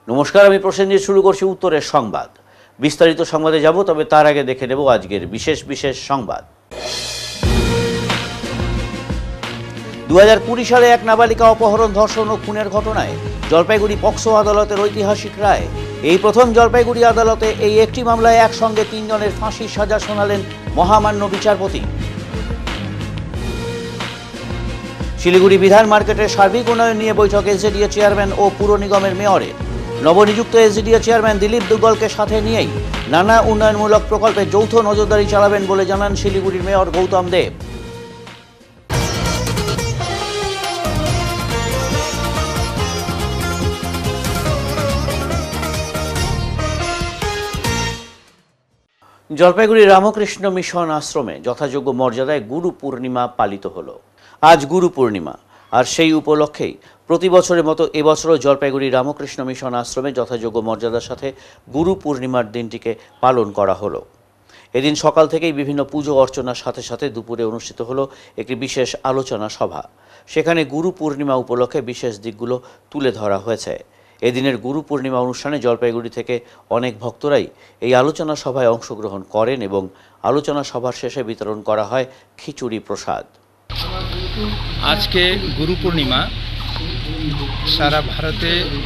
নমস্কার, আমি প্রসেনজিৎ। শুরু করছি উত্তরের সংবাদ। বিস্তারিত সংবাদে যাব, তবে তার আগে দেখে নেব আজকের বিশেষ বিশেষ সংবাদ। 2020 সালে এক নাবালিকা অপহরণ, ধর্ষণ ও খুনের ঘটনায় জলপাইগুড়ি পক্সো আদালতের ঐতিহাসিক রায়। এই প্রথম জলপাইগুড়ি আদালতে এই একটি মামলায় একসঙ্গে 3 জনের ফাঁসির সাজা শোনালেন মহামান্য বিচারপতি। শিলিগুড়ি বিধান মার্কেটের সার্বিক উন্নয়ন নিয়ে বৈঠক এসডিও চেয়ারম্যান ও পুর নিগমের মেয়রের। নবনিযুক্ত এসডিও চেয়ারম্যান দিলীপ দুগ্গলকে সাথে নিয়েই নানা উন্নয়নমূলক প্রকল্পে যৌথ নজরদারি চালাবেন বলে জানান শিলিগুড়ির মেয়র গৌতম দেব। জলপাইগুড়ি রামকৃষ্ণ মিশন আশ্রমে যথাযোগ্য মর্যাদায় গুরু পূর্ণিমা পালিত হলো। আজ গুরু পূর্ণিমা, আর সেই উপলক্ষেই প্রতি বছরের মতো এবছরও জলপাইগুড়ি রামকৃষ্ণ মিশন আশ্রমে যথাযোগ্য মর্যাদার সাথে গুরু পূর্ণিমার দিনটিকে পালন করা হলো। এদিন সকাল থেকেই বিভিন্ন পুজো অর্চনার সাথে সাথে দুপুরে অনুষ্ঠিত হলো একটি বিশেষ আলোচনা সভা। সেখানে গুরু পূর্ণিমা উপলক্ষে বিশেষ দিকগুলো তুলে ধরা হয়েছে। এদিনের গুরু পূর্ণিমা অনুষ্ঠানে জলপাইগুড়ি থেকে অনেক ভক্তরাই এই আলোচনা সভায় অংশগ্রহণ করেন এবং আলোচনা সভার শেষে বিতরণ করা হয় খিচুড়ি প্রসাদ। আজকে গুরু পূর্ণিমা সারা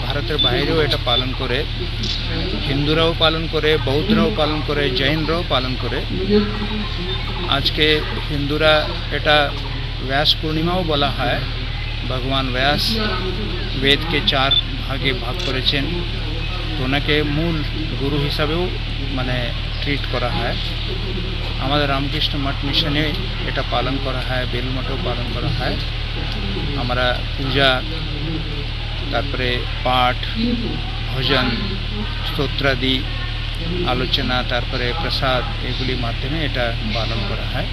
ভারতের বাইরেও এটা পালন করে, হিন্দুরাও পালন করে, বৌদ্ধরাও পালন করে, জৈনরাও পালন করে। আজকে হিন্দুরা এটা व्यास পূর্ণিমাও বলা হয়। ভগবান ব্যাস বেদকে 4 ভাগে ভাগ করেছেন, ওনাকে মূল গুরু হিসাবেও ট্রিট করা হয়। আমাদের রামকৃষ্ণ মঠ মিশনে এটা পালন করা হয়, বেলমঠেও পালন করা হয়। আমরা পূজা, তারপরে পাঠ, ভজন, স্তোত্রাদি, আলোচনা, তারপরে প্রসাদ, এগুলির মাধ্যমে এটা পালন করা হয়।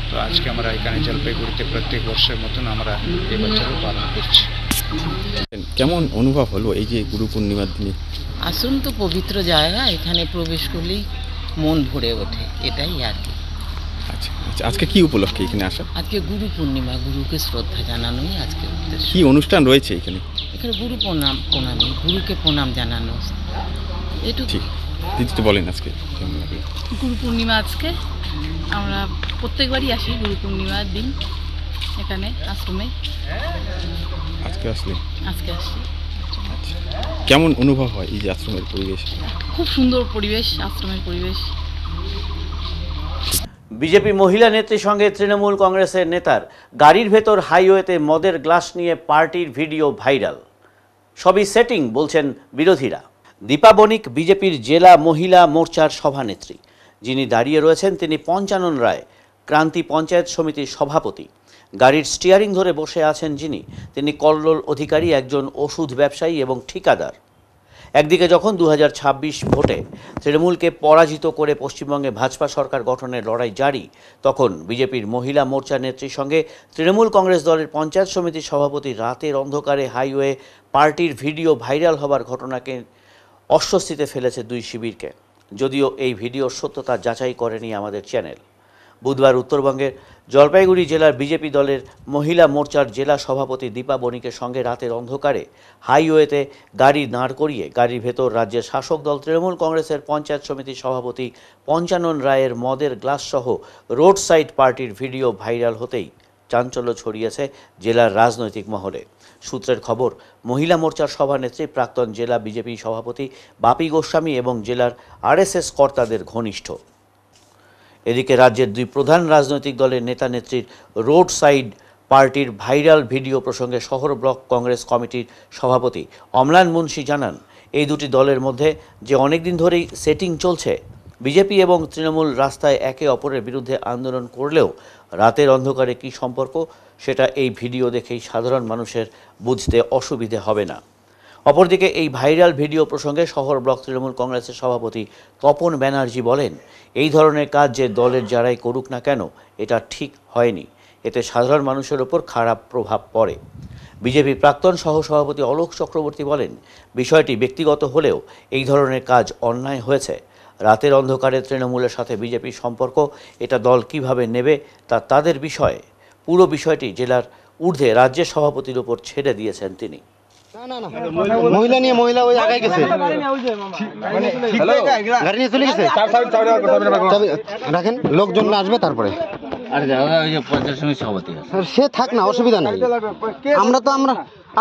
তো আজকে আমরা এখানে জলপাইগুড়িতে প্রত্যেক বর্ষের মতন আমরা এবছরও পালন করছি। কেমন অনুভব হলো এই যে গুরু পূর্ণিমার দিনে? আশ্রম তো পবিত্র জায়গা, এখানে প্রবেশ করলেই মন ভরে ওঠে, এটাই আর কি। আচ্ছা, আজকে কি উপলক্ষে এখানে আসা? আজকে গুরু পূর্ণিমা, গুরুকে শ্রদ্ধা জানানোই আজকে উদ্দেশ্য। কি অনুষ্ঠান রয়েছে এখানে? এখানে গুরু প্রণামী, গুরুকে প্রণাম জানানো, এটুকু। ঠিক, দিদি বলেন আজকে কেমন লাগে? গুরু পূর্ণিমা আজকে আমরা প্রত্যেকবারই আসি গুরু পূর্ণিমার দিন এখানে আশ্রমে। আজকে আসছি। আচ্ছা, কেমন অনুভব হয় এই যে আশ্রমের পরিবেশ? খুব সুন্দর পরিবেশ, আশ্রমের পরিবেশ। বিজেপি মহিলা নেত্রীর সঙ্গে তৃণমূল কংগ্রেসের নেতার গাড়ির ভেতর হাইওয়েতে মদের গ্লাস নিয়ে পার্টির ভিডিও ভাইরাল। সবই সেটিং বলছেন বিরোধীরা। দীপা বণিক বিজেপির জেলা মহিলা মোর্চার সভানেত্রী। যিনি দাঁড়িয়ে রয়েছেন তিনি পঞ্চানন রায়, ক্রান্তি পঞ্চায়েত সমিতির সভাপতি। গাড়ির স্টিয়ারিং ধরে বসে আছেন যিনি, তিনি কল্লোল অধিকারী, একজন ওষুধ ব্যবসায়ী এবং ঠিকাদার। একদিকে যখন 2026 ভোটে তৃণমূলকে পরাজিত করে পশ্চিমবঙ্গে ভাজপা সরকার গঠনের লড়াই জারি, তখন বিজেপির মহিলা মোর্চা নেত্রীর সঙ্গে তৃণমূল কংগ্রেস দলের পঞ্চায়েত সমিতির সভাপতি রাতের অন্ধকারে হাইওয়ে পার্টির ভিডিও ভাইরাল হবার ঘটনাকে অস্বস্তিতে ফেলেছে দুই শিবিরকে। যদিও এই ভিডিওর সত্যতা যাচাই করেনি আমাদের চ্যানেল। বুধবার উত্তরবঙ্গের জলপাইগুড়ি জেলার বিজেপি দলের মহিলা মোর্চার জেলা সভাপতি দীপা বণিকের সঙ্গে রাতের অন্ধকারে হাইওয়েতে গাড়ি দাঁড় করিয়ে গাড়ির ভেতর রাজ্যের শাসক দল তৃণমূল কংগ্রেসের পঞ্চায়েত সমিতির সভাপতি পঞ্চানন রায়ের মদের গ্লাসসহ রোড সাইড পার্টির ভিডিও ভাইরাল হতেই চাঞ্চল্য ছড়িয়েছে জেলার রাজনৈতিক মহলে। সূত্রের খবর, মহিলা মোর্চার সভানেত্রী প্রাক্তন জেলা বিজেপি সভাপতি বাপি গোস্বামী এবং জেলার আরএসএস কর্তাদের ঘনিষ্ঠ। এদিকে রাজ্যের দুই প্রধান রাজনৈতিক দলের নেতা নেত্রীর রোড সাইড পার্টির ভাইরাল ভিডিও প্রসঙ্গে শহর ব্লক কংগ্রেস কমিটির সভাপতি অম্লান মুন্সি জানান, এই দুটি দলের মধ্যে যে অনেকদিন ধরেই সেটিং চলছে। বিজেপি এবং তৃণমূল রাস্তায় একে অপরের বিরুদ্ধে আন্দোলন করলেও রাতের অন্ধকারে কী সম্পর্ক সেটা এই ভিডিও দেখেই সাধারণ মানুষের বুঝতে অসুবিধে হবে না। অপরদিকে এই ভাইরাল ভিডিও প্রসঙ্গে শহর ব্লক তৃণমূল কংগ্রেসের সভাপতি তপন ব্যানার্জি বলেন, এই ধরনের কাজ যে দলের যারাই করুক না কেন এটা ঠিক হয়নি, এতে সাধারণ মানুষের ওপর খারাপ প্রভাব পড়ে। বিজেপি প্রাক্তন সহসভাপতি অলোক চক্রবর্তী বলেন, বিষয়টি ব্যক্তিগত হলেও এই ধরনের কাজ অন্যায় হয়েছে। রাতের অন্ধকারে তৃণমূলের সাথে বিজেপির সম্পর্ক, এটা দল কিভাবে নেবে তা তাদের বিষয়। পুরো বিষয়টি জেলার ঊর্ধ্বে রাজ্যের সভাপতির ওপর ছেড়ে দিয়েছেন তিনি। না না মহিলা নিয়ে মহিলা ওই আগায় গেছে, গাড়ি নিয়ে চলে গেছে। চাবি রাখেন, লোকজন আসবে তারপরে। সে থাক না, অসুবিধা নেই।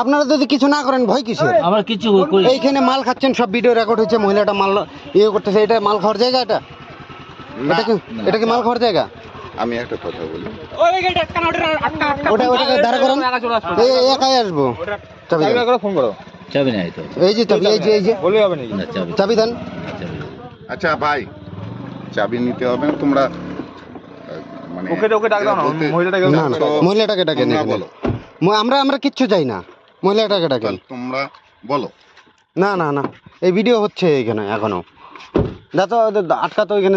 আপনারা যদি কিছু না করেন ভয় কিসের? আমরা কিছু এইখানে মাল খাচ্ছেন, সব ভিডিও রেকর্ড হচ্ছে, মহিলাটা মাল ইয়ে করতেছে। এটা মাল খাওয়ার জায়গা? এটা কি মাল খাওয়ার জায়গা? আমি একটা কথা বলি, ওটাকে দাঁড়া করেন, একাই আসবো। চাবি ফোন করো। চাবি নাই তো, এই যে চাবি, এই যে বলে হবে নাকি? চাবি দেন। আচ্ছা ভাই, চাবি নিতে হবে না, তোমরা মানে ওকে ডাক দাও না, মহিলাটাকে ডাকেন। বলো, আমরা কিচ্ছু চাই না, মহিলাটাকে ডাকেন। তোমরা বলো। না না না, এই ভিডিও হচ্ছে এখানে এখনো। যা তো আটকা তো এখানে।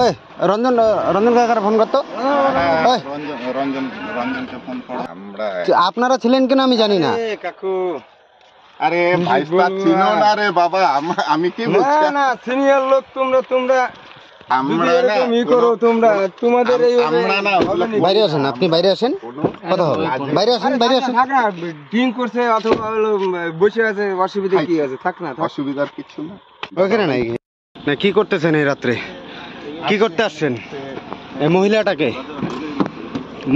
ওই রঞ্জন কাকার ফোন করতো। রঞ্জনকে ফোন করো। আমরা আপনারা ছিলেন কিনা আমি জানি না। কাকু, আরে ভাইস্তা চিনো না রে বাবা, আমি কি বলছি? না সিনিয়র লোক তোমরা আমরা না তোমাদের এই বাইরে আসেন, আপনি বাইরে আসেন, কথা হবে। বাইরে আসেন। ড্রিঙ্ক করছে অথবা বসে আছে, অসুবিধা কি আছে? থাক না, অসুবিধার কিছু না। ওখানে নাই না। কি করতেছেন এই রাত্রে? কি করতে আসছেন? এই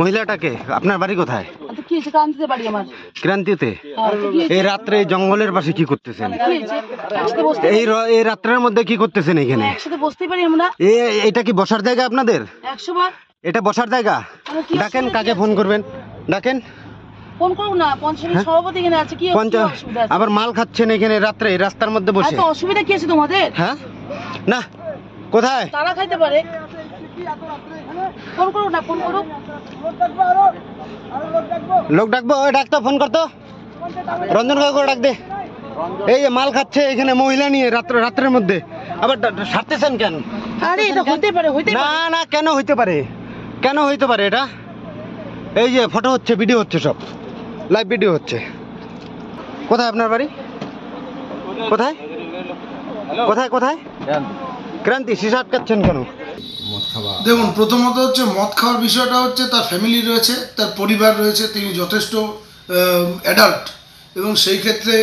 মহিলাটাকে আপনার বাড়ি কোথায়? ক্রান্তিতে। এই রাত্রে জঙ্গলের পাশে কি করতেছেন? এই রাত্রের মধ্যে কি করতেছেন এখানে? এটা কি বসার জায়গা আপনাদের? এটা বসার জায়গা? ডাকেন, কাকে ফোন করবেন ডাকেন। আবার মাল খাচ্ছেন এখানে রাত্রে রাস্তার মধ্যে বসে? অসুবিধা কি আছে তোমাদের? হ্যাঁ না, কোথায় তারা খাইতে পারে? ফোন করো না, ফোন করো। লোক ডাকবো, ওই ডাকতো, ফোন করতো। রঞ্জন কাকু ডাক দে। এই যে মাল খাচ্ছে এখানে মহিলা নিয়ে রাত্রের মধ্যে, আবার সারতেছেন কেন? আরে এটা হতে পারে। না না, কেন হইতে পারে এটা? এই যে ফটো হচ্ছে, ভিডিও হচ্ছে, সব লাইভ ভিডিও হচ্ছে। কোথায় আপনার বাড়ি? কোথায়? ক্রান্তি, শিশা আটকাচ্ছেন কেন? দেখুন, প্রথমত হচ্ছে মদ খাওয়ার বিষয়টা হচ্ছে তার ফ্যামিলি রয়েছে, তার পরিবার রয়েছে, তিনি যথেষ্ট অ্যাডাল্ট এবং সেই ক্ষেত্রে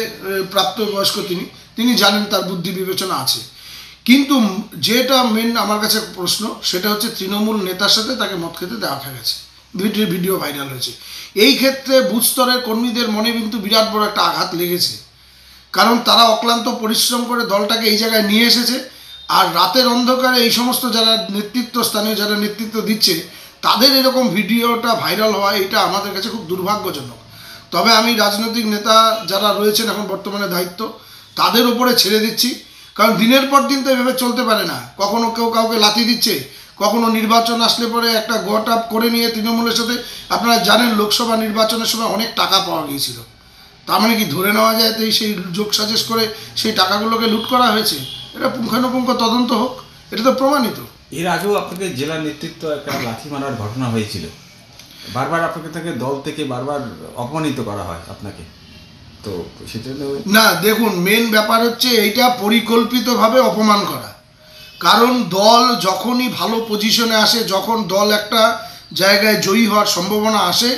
প্রাপ্তবয়স্ক তিনি জানেন, তার বুদ্ধি বিবেচনা আছে। কিন্তু যেটা মেন আমার কাছে প্রশ্ন, সেটা হচ্ছে তৃণমূল নেতার সাথে তাকে মদ খেতে দেখা গেছে, ভিডিও ভাইরাল হয়েছে। এই ক্ষেত্রে বুথ স্তরের কর্মীদের মনে কিন্তু বিরাট বড় একটা আঘাত লেগেছে, কারণ তারা অক্লান্ত পরিশ্রম করে দলটাকে এই জায়গায় নিয়ে এসেছে। আর রাতের অন্ধকারে এই সমস্ত যারা স্থানীয় যারা নেতৃত্ব দিচ্ছে, তাদের এরকম ভিডিওটা ভাইরাল হওয়া, এটা আমাদের কাছে খুব দুর্ভাগ্যজনক। তবে আমি রাজনৈতিক নেতা যারা রয়েছেন এখন বর্তমানে দায়িত্ব, তাদের উপরে ছেড়ে দিচ্ছি, কারণ দিনের পর দিন তো এভাবে চলতে পারে না। কখনো কেউ কাউকে লাথি দিচ্ছে, কখনো নির্বাচন আসলে পরে একটা গট আপ করে নিয়ে তৃণমূলের সাথে, আপনারা জানেন লোকসভা নির্বাচনের সময় অনেক টাকা পাওয়া গিয়েছিল, তার মানে কি ধরে নেওয়া যায় তো সেই যোগ সাজেশ করে সেই টাকাগুলোকে লুট করা হয়েছে? এটা পুঙ্খানুপুঙ্খ তদন্ত হোক, এটা তো প্রমাণিত। এর আগেও আপনাকে জেলা নেতৃত্ব একটা লাথি মারার ঘটনা হয়েছিল, বারবার আপনাকে থেকে দল থেকে বারবার অপমানিত করা হয় আপনাকে, তো সেটা না। দেখুন, মেন ব্যাপার হচ্ছে এইটা পরিকল্পিতভাবে অপমান করা, কারণ দল যখনই ভালো পজিশনে আসে, যখন দল একটা জায়গায় জয়ী হওয়ার সম্ভাবনা আসে,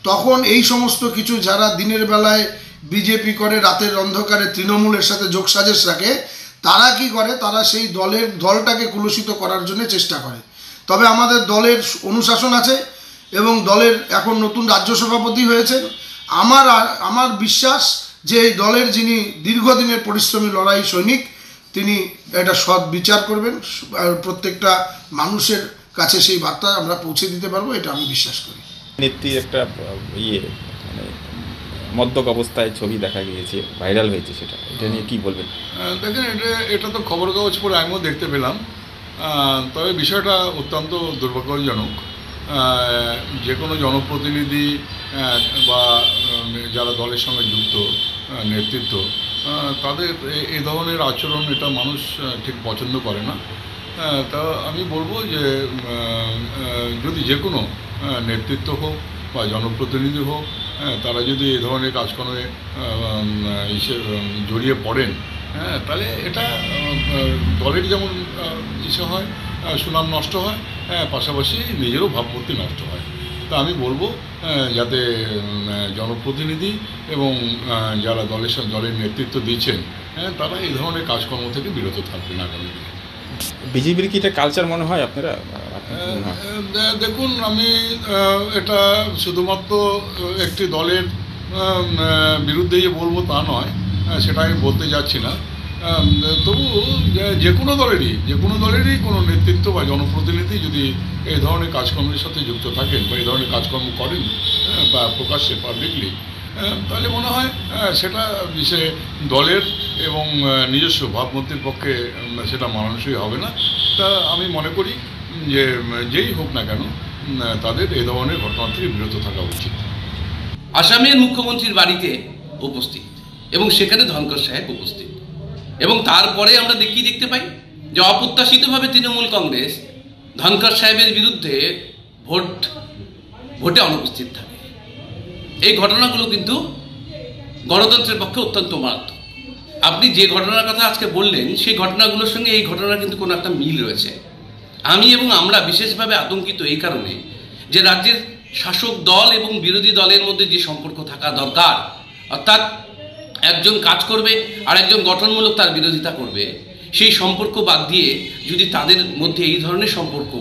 তখন এই সমস্ত কিছু যারা দিনের বেলায় বিজেপি করে, রাতের অন্ধকারে তৃণমূলের সাথে যোগসাজশ রাখে, তারা কি করে, তারা সেই দলটাকে কুলুষিত করার জন্য চেষ্টা করে। তবে আমাদের দলের অনুশাসন আছে এবং দলের এখন নতুন রাজ্য সভাপতি হয়েছেন। আমার বিশ্বাস যে এই দলের যিনি দীর্ঘদিনের পরিশ্রমী লড়াই সৈনিক, তিনি একটা সৎ বিচার করবেন, আর প্রত্যেকটা মানুষের কাছে সেই বার্তা আমরা পৌঁছে দিতে পারবো, এটা আমি বিশ্বাস করি। নেত্রী একটা মানে মদ্যপ অবস্থায় ছবি দেখা গিয়েছে, ভাইরাল হয়েছে, এটা নিয়ে কি বলবেন? দেখেন, এটা তো খবর কাগজ পড়ে আমিও দেখতে পেলাম, তবে বিষয়টা অত্যন্ত দুর্ভাগ্যজনক। যে কোনো জনপ্রতিনিধি বা যারা দলের সঙ্গে যুক্ত নেতৃত্ব, তাদের এই ধরনের আচরণ এটা মানুষ ঠিক পছন্দ করে না। তা আমি বলবো যে যদি যে কোনো নেতৃত্ব হোক বা জনপ্রতিনিধি হোক, তারা যদি এই ধরনের কাজকর্মে জড়িয়ে পড়েন, তাহলে এটা দলের যেমন ইচ্ছা হয়, সুনাম নষ্ট হয়, পাশাপাশি নিজেরও ভাবমূর্তি নষ্ট হয়। তা আমি বলবো যাতে জনপ্রতিনিধি এবং যারা দলের নেতৃত্ব দিচ্ছেন তারা এই ধরনের কাজকর্ম থেকে বিরত থাকবেন আগামী দিনে। বিজেপির কি এটা কালচার মনে হয় আপনারা? দেখুন, আমি এটা শুধুমাত্র একটি দলের বিরুদ্ধে যে বলবো তা নয়, সেটা আমি বলতে যাচ্ছি না। তবু যে কোনো দলেরই কোনো নেতৃত্ব বা জনপ্রতিনিধি যদি এই ধরনের কাজকর্মের সাথে যুক্ত থাকেন বা এই ধরনের কাজকর্ম করেন বা প্রকাশ্যে পাবলিকলি, তাহলে মনে হয় সেটা সে দলের এবং নিজস্ব ভাবমূর্তির পক্ষে সেটা মানানসই হবে না। তা আমি মনে করি যে যেই হোক না কেন তাদের এই ধরনের ঘটনা থেকে বিরত থাকা উচিত। আসামের মুখ্যমন্ত্রীর বাড়িতে উপস্থিত এবং সেখানে ধনকর সাহেব উপস্থিত, এবং তারপরে আমরা দেখতে পাই যে অপ্রত্যাশিতভাবে তৃণমূল কংগ্রেস ধনকর সাহেবের বিরুদ্ধে ভোটে অনুপস্থিত থাকে। এই ঘটনাগুলো কিন্তু গণতন্ত্রের পক্ষে অত্যন্ত মারাত্মক। আপনি যে ঘটনার কথা আজকে বললেন সেই ঘটনাগুলোর সঙ্গে এই ঘটনার কিন্তু কোনো একটা মিল রয়েছে। আমি এবং আমরা বিশেষভাবে আতঙ্কিত এই কারণে যে রাজ্যের শাসক দল এবং বিরোধী দলের মধ্যে যে সম্পর্ক থাকা দরকার, অর্থাৎ একজন কাজ করবে আর একজন গঠনমূলক তার বিরোধিতা করবে, সেই সম্পর্ক বাদ দিয়ে যদি তাদের মধ্যে এই ধরনের সম্পর্ক,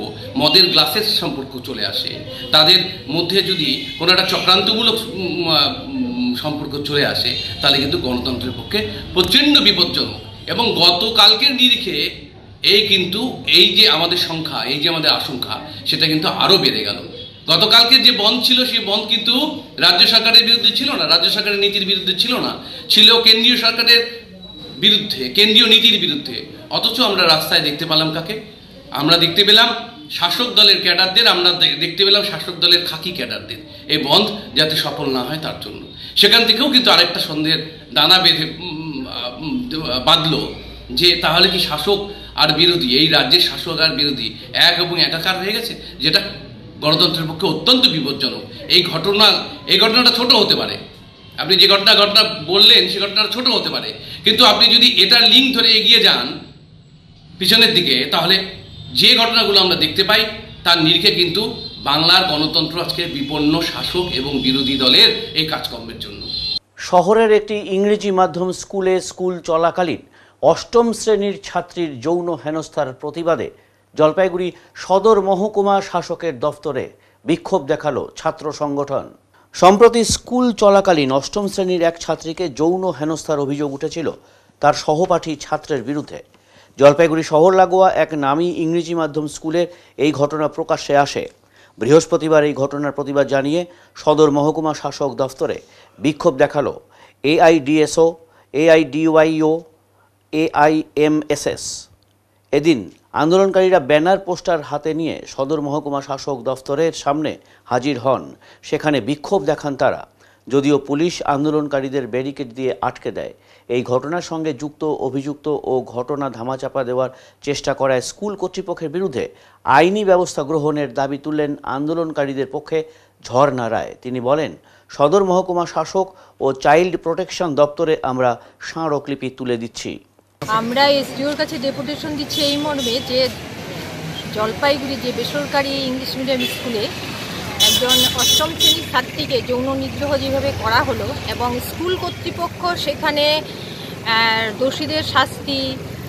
মদের গ্লাসের সম্পর্ক চলে আসে, তাদের মধ্যে যদি কোনো একটা চক্রান্তমূলক সম্পর্ক চলে আসে, তাহলে কিন্তু গণতন্ত্রের পক্ষে প্রচণ্ড বিপজ্জনক। এবং গতকালকের নিরিখে এই যে আমাদের সংখ্যা, এই যে আমাদের আশঙ্কা, সেটা কিন্তু আরও বেড়ে গেল। গতকালকে যে বন্ধ ছিল সেই বন্ধ কিন্তু রাজ্য সরকারের বিরুদ্ধে ছিল না, রাজ্য সরকারের নীতির বিরুদ্ধে ছিল না, ছিল কেন্দ্রীয় সরকারের বিরুদ্ধে, কেন্দ্রীয় নীতির বিরুদ্ধে। অথচ আমরা রাস্তায় দেখতে পেলাম কাকে? আমরা দেখতে পেলাম শাসক দলের ক্যাডারদের, আমরা দেখতে পেলাম শাসক দলের খাকি ক্যাডারদের। এই বন্ধ যাতে সফল না হয় তার জন্য সেখান থেকেও কিন্তু আরেকটা সন্দেহের দানা বাঁধলো যে তাহলে কি শাসক আর বিরোধী, এই রাজ্যের শাসক আর বিরোধী এক এবং একাকার হয়ে গেছে, যেটা গণতন্ত্রের পক্ষে অত্যন্ত বিপজ্জনক। এই ঘটনাটা ছোট হতে পারে, আপনি যে ঘটনা বললেন সে ঘটনাটা ছোট হতে পারে, কিন্তু আপনি যদি এটার লিঙ্ক ধরে এগিয়ে যান পিছনের দিকে, তাহলে যে ঘটনাগুলো আমরা দেখতে পাই তার নিরিখে কিন্তু বাংলার গণতন্ত্র আজকে বিপন্ন শাসক এবং বিরোধী দলের এই কাজকর্মের জন্য। শহরের একটি ইংরেজি মাধ্যম স্কুল চলাকালীন অষ্টম শ্রেণীর ছাত্রীর যৌন হেনস্থার প্রতিবাদে জলপাইগুড়ি সদর মহকুমা শাসকের দফতরে বিক্ষোভ দেখালো ছাত্র সংগঠন। সম্প্রতি স্কুল চলাকালীন অষ্টম শ্রেণীর এক ছাত্রীকে যৌন হেনস্থার অভিযোগ উঠেছিল তার সহপাঠী ছাত্রের বিরুদ্ধে। জলপাইগুড়ি শহর লাগোয়া এক নামী ইংরেজি মাধ্যম স্কুলের এই ঘটনা প্রকাশ্যে আসে। বৃহস্পতিবার এই ঘটনার প্রতিবাদ জানিয়ে সদর মহকুমা শাসক দফতরে বিক্ষোভ দেখালো AIDSO, AIDYO, AIMSS। এদিন আন্দোলনকারীরা ব্যানার পোস্টার হাতে নিয়ে সদর মহকুমা শাসক দফতরের সামনে হাজির হন। সেখানে বিক্ষোভ দেখান তারা। যদিও পুলিশ আন্দোলনকারীদের ব্যারিকেড দিয়ে আটকে দেয়। এই ঘটনার সঙ্গে যুক্ত অভিযুক্ত ও ঘটনা ধামাচাপা দেওয়ার চেষ্টা করায় স্কুল কর্তৃপক্ষের বিরুদ্ধে আইনি ব্যবস্থা গ্রহণের দাবি তুললেন আন্দোলনকারীদের পক্ষে ঝর্ণা রায়। তিনি বলেন, সদর মহকুমা শাসক ও চাইল্ড প্রোটেকশন দপ্তরে আমরা স্মারকলিপি তুলে দিচ্ছি। আমরা এসডিওর কাছে ডেপুটেশন দিচ্ছি এই মর্মে যে জলপাইগুড়ি যে বেসরকারি ইংলিশ মিডিয়াম স্কুলে একজন অষ্টম শ্রেণীর ছাত্রীকে যৌন নিগ্রহ যেভাবে করা হলো এবং স্কুল কর্তৃপক্ষ সেখানে দোষীদের শাস্তি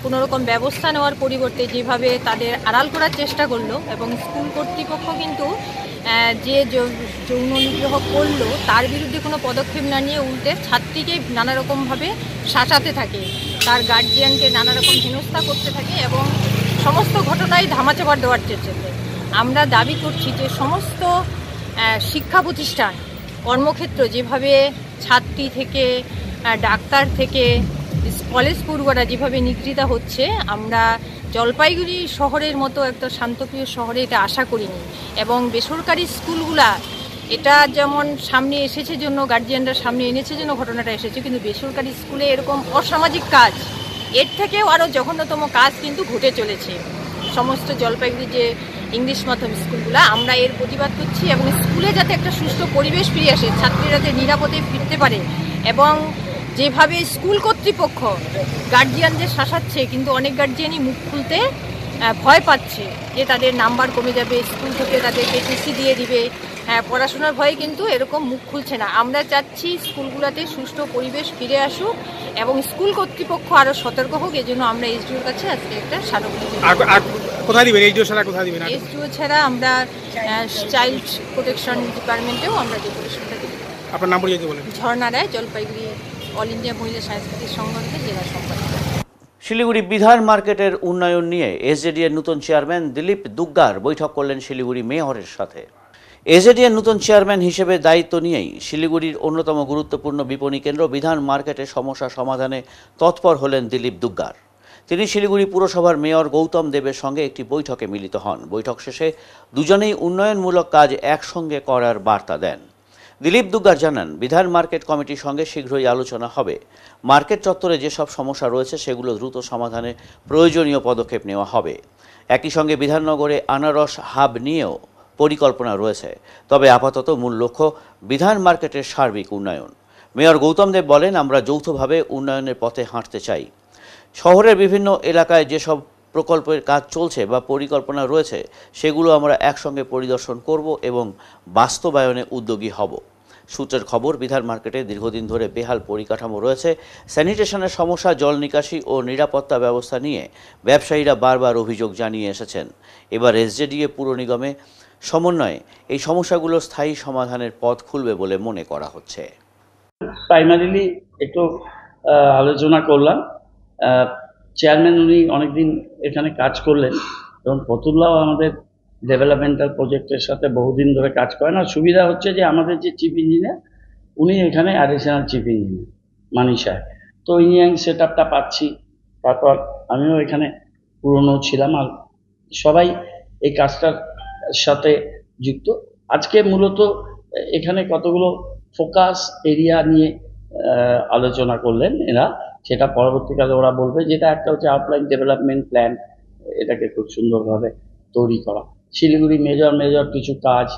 কোনোরকম ব্যবস্থা নেওয়ার পরিবর্তে যেভাবে তাদের আড়াল করার চেষ্টা করলো, এবং স্কুল কর্তৃপক্ষ কিন্তু যে যৌন নিগ্রহ করলো তার বিরুদ্ধে কোনো পদক্ষেপ না নিয়ে উল্টে ছাত্রীকে নানারকমভাবে শাসাতে থাকে, তার গার্জিয়ানকে নানারকম হেনস্থা করতে থাকে এবং সমস্ত ঘটনায় ধামাচাপা দেওয়ার চেষ্টা করে। আমরা দাবি করছি যে সমস্ত শিক্ষা প্রতিষ্ঠান কর্মক্ষেত্র যেভাবে ছাত্রী থেকে ডাক্তার থেকে কলেজ পড়ুয়ারা যেভাবে নিগৃহীত হচ্ছে, আমরা জলপাইগুড়ি শহরের মতো একটা শান্তপ্রিয় শহরে এটা আশা করিনি। এবং বেসরকারি স্কুলগুলা এটা যেমন সামনে এসেছে জন্য, গার্জিয়ানরা সামনে এনেছে জন্য ঘটনাটা এসেছে, কিন্তু বেসরকারি স্কুলে এরকম অসামাজিক কাজ, এর থেকেও আরও জঘন্যতম কাজ কিন্তু ঘটে চলেছে সমস্ত জলপাইগুড়ি যে ইংলিশ মাধ্যম স্কুলগুলো। আমরা এর প্রতিবাদ করছি এবং স্কুলে যাতে একটা সুস্থ পরিবেশ ফিরে আসে, ছাত্রীরা যাতে নিরাপদে ফিরতে পারে, এবং যেভাবে স্কুল কর্তৃপক্ষ গার্জিয়ানদের শাসাচ্ছে, কিন্তু অনেক গার্জিয়ানই মুখ খুলতে ভয় পাচ্ছে যে তাদের নাম্বার কমে যাবে, স্কুল থেকে তাদেরকে টিসি দিয়ে দিবে, হ্যাঁ, পড়াশোনার ভয়ে কিন্তু এরকম মুখ খুলছে না। আমরা চাচ্ছি স্কুলগুলোতে সুষ্ঠু পরিবেশ ফিরে আসুক এবং স্কুল কর্তৃপক্ষ আরও সতর্ক হোক। এই জন্য আমরা এসডিওর কাছে আজকে একটা স্মারকলিপি কোথায় দিবেন? এসডিও ছাড়া কোথায় দিবেন? এসডিও ছাড়া আমরা চাইল্ড প্রোটেকশন ডিপার্টমেন্টেও আমরা ডেপুটেশনটা দেব। আপনার নাম পরিচয় বলেন। ঝর্ণা রায়, জলপাইগুড়ি অল ইন্ডিয়া মহিলা সাংস্কৃতিক সংগঠনের জেলা সম্পাদক। শিলিগুড়ি বিধান মার্কেটের উন্নয়ন নিয়ে এসজেডি এর নতুন চেয়ারম্যান দিলীপ দুগ্গার বৈঠক করলেন শিলিগুড়ি মেয়রের সাথে। এসজেডি এর নতুন চেয়ারম্যান হিসেবে দায়িত্ব নিয়েই শিলিগুড়ির অন্যতম গুরুত্বপূর্ণ বিপণী কেন্দ্র বিধান মার্কেটের সমস্যা সমাধানে তৎপর হলেন দিলীপ দুগ্গার। তিনি শিলিগুড়ি পুরসভার মেয়র গৌতম দেবের সঙ্গে একটি বৈঠকে মিলিত হন। বৈঠক শেষে দুজনেই উন্নয়নমূলক কাজ একসঙ্গে করার বার্তা দেন। দিলীপ দুগ্গার জানান, বিধান মার্কেট কমিটির সঙ্গে শীঘ্রই আলোচনা হবে। মার্কেট চত্বরে যেসব সমস্যা রয়েছে সেগুলো দ্রুত সমাধানে প্রয়োজনীয় পদক্ষেপ নেওয়া হবে। একই সঙ্গে বিধাননগরে আনারস হাব নিয়েও পরিকল্পনা রয়েছে, তবে আপাতত মূল লক্ষ্য বিধান মার্কেটের সার্বিক উন্নয়ন। মেয়র গৌতম দেব বলেন, আমরা যৌথভাবে উন্নয়নের পথে হাঁটতে চাই। শহরের বিভিন্ন এলাকায় যেসব প্রকল্পের কাজ চলছে বা পরিকল্পনা রয়েছে সেগুলো আমরা একসঙ্গে পরিদর্শন করব এবং বাস্তবায়নে উদ্যোগী হব। সূত্রের খবর, বিধান মার্কেটে দীর্ঘদিন ধরে বেহাল পরিকাঠামো রয়েছে। স্যানিটেশনের সমস্যা, জল নিকাশি ও নিরাপত্তা ব্যবস্থা নিয়ে ব্যবসায়ীরা বারবার অভিযোগ জানিয়ে এসেছেন। এবার এসজেডিএ পুর নিগমে সমন্বয়ে এই সমস্যাগুলো স্থায়ী সমাধানের পথ খুলবে বলে মনে করা হচ্ছে। প্রাইমারিলি একটু আলোচনা করলাম। চেয়ারম্যান উনি অনেকদিন এখানে কাজ করলেন এবং ফতুল্লাও আমাদের ডেভেলপমেন্টাল প্রজেক্টের সাথে বহুদিন ধরে কাজ করেন। আর সুবিধা হচ্ছে যে আমাদের যে চিফ ইঞ্জিনিয়ার উনি এখানে অ্যাডিশনাল চিফ ইঞ্জিনিয়ার মানিশায়, তো ইঞ্জিনিয়ারিং সেট আপটা পাচ্ছি। তারপর আমিও এখানে পুরনো ছিলাম, আর সবাই এই কাজটার সাথে যুক্ত। আজকে মূলত এখানে কতগুলো ফোকাস এরিয়া নিয়ে আলোচনা করলেন এরা, সেটা পরবর্তীকালে ওরা বলবে। যেটা একটা হচ্ছে আউটলাইন ডেভেলপমেন্ট প্ল্যান, এটাকে খুব সুন্দরভাবে তৈরি করা। শিলিগুড়ি মেজর কিছু কাজ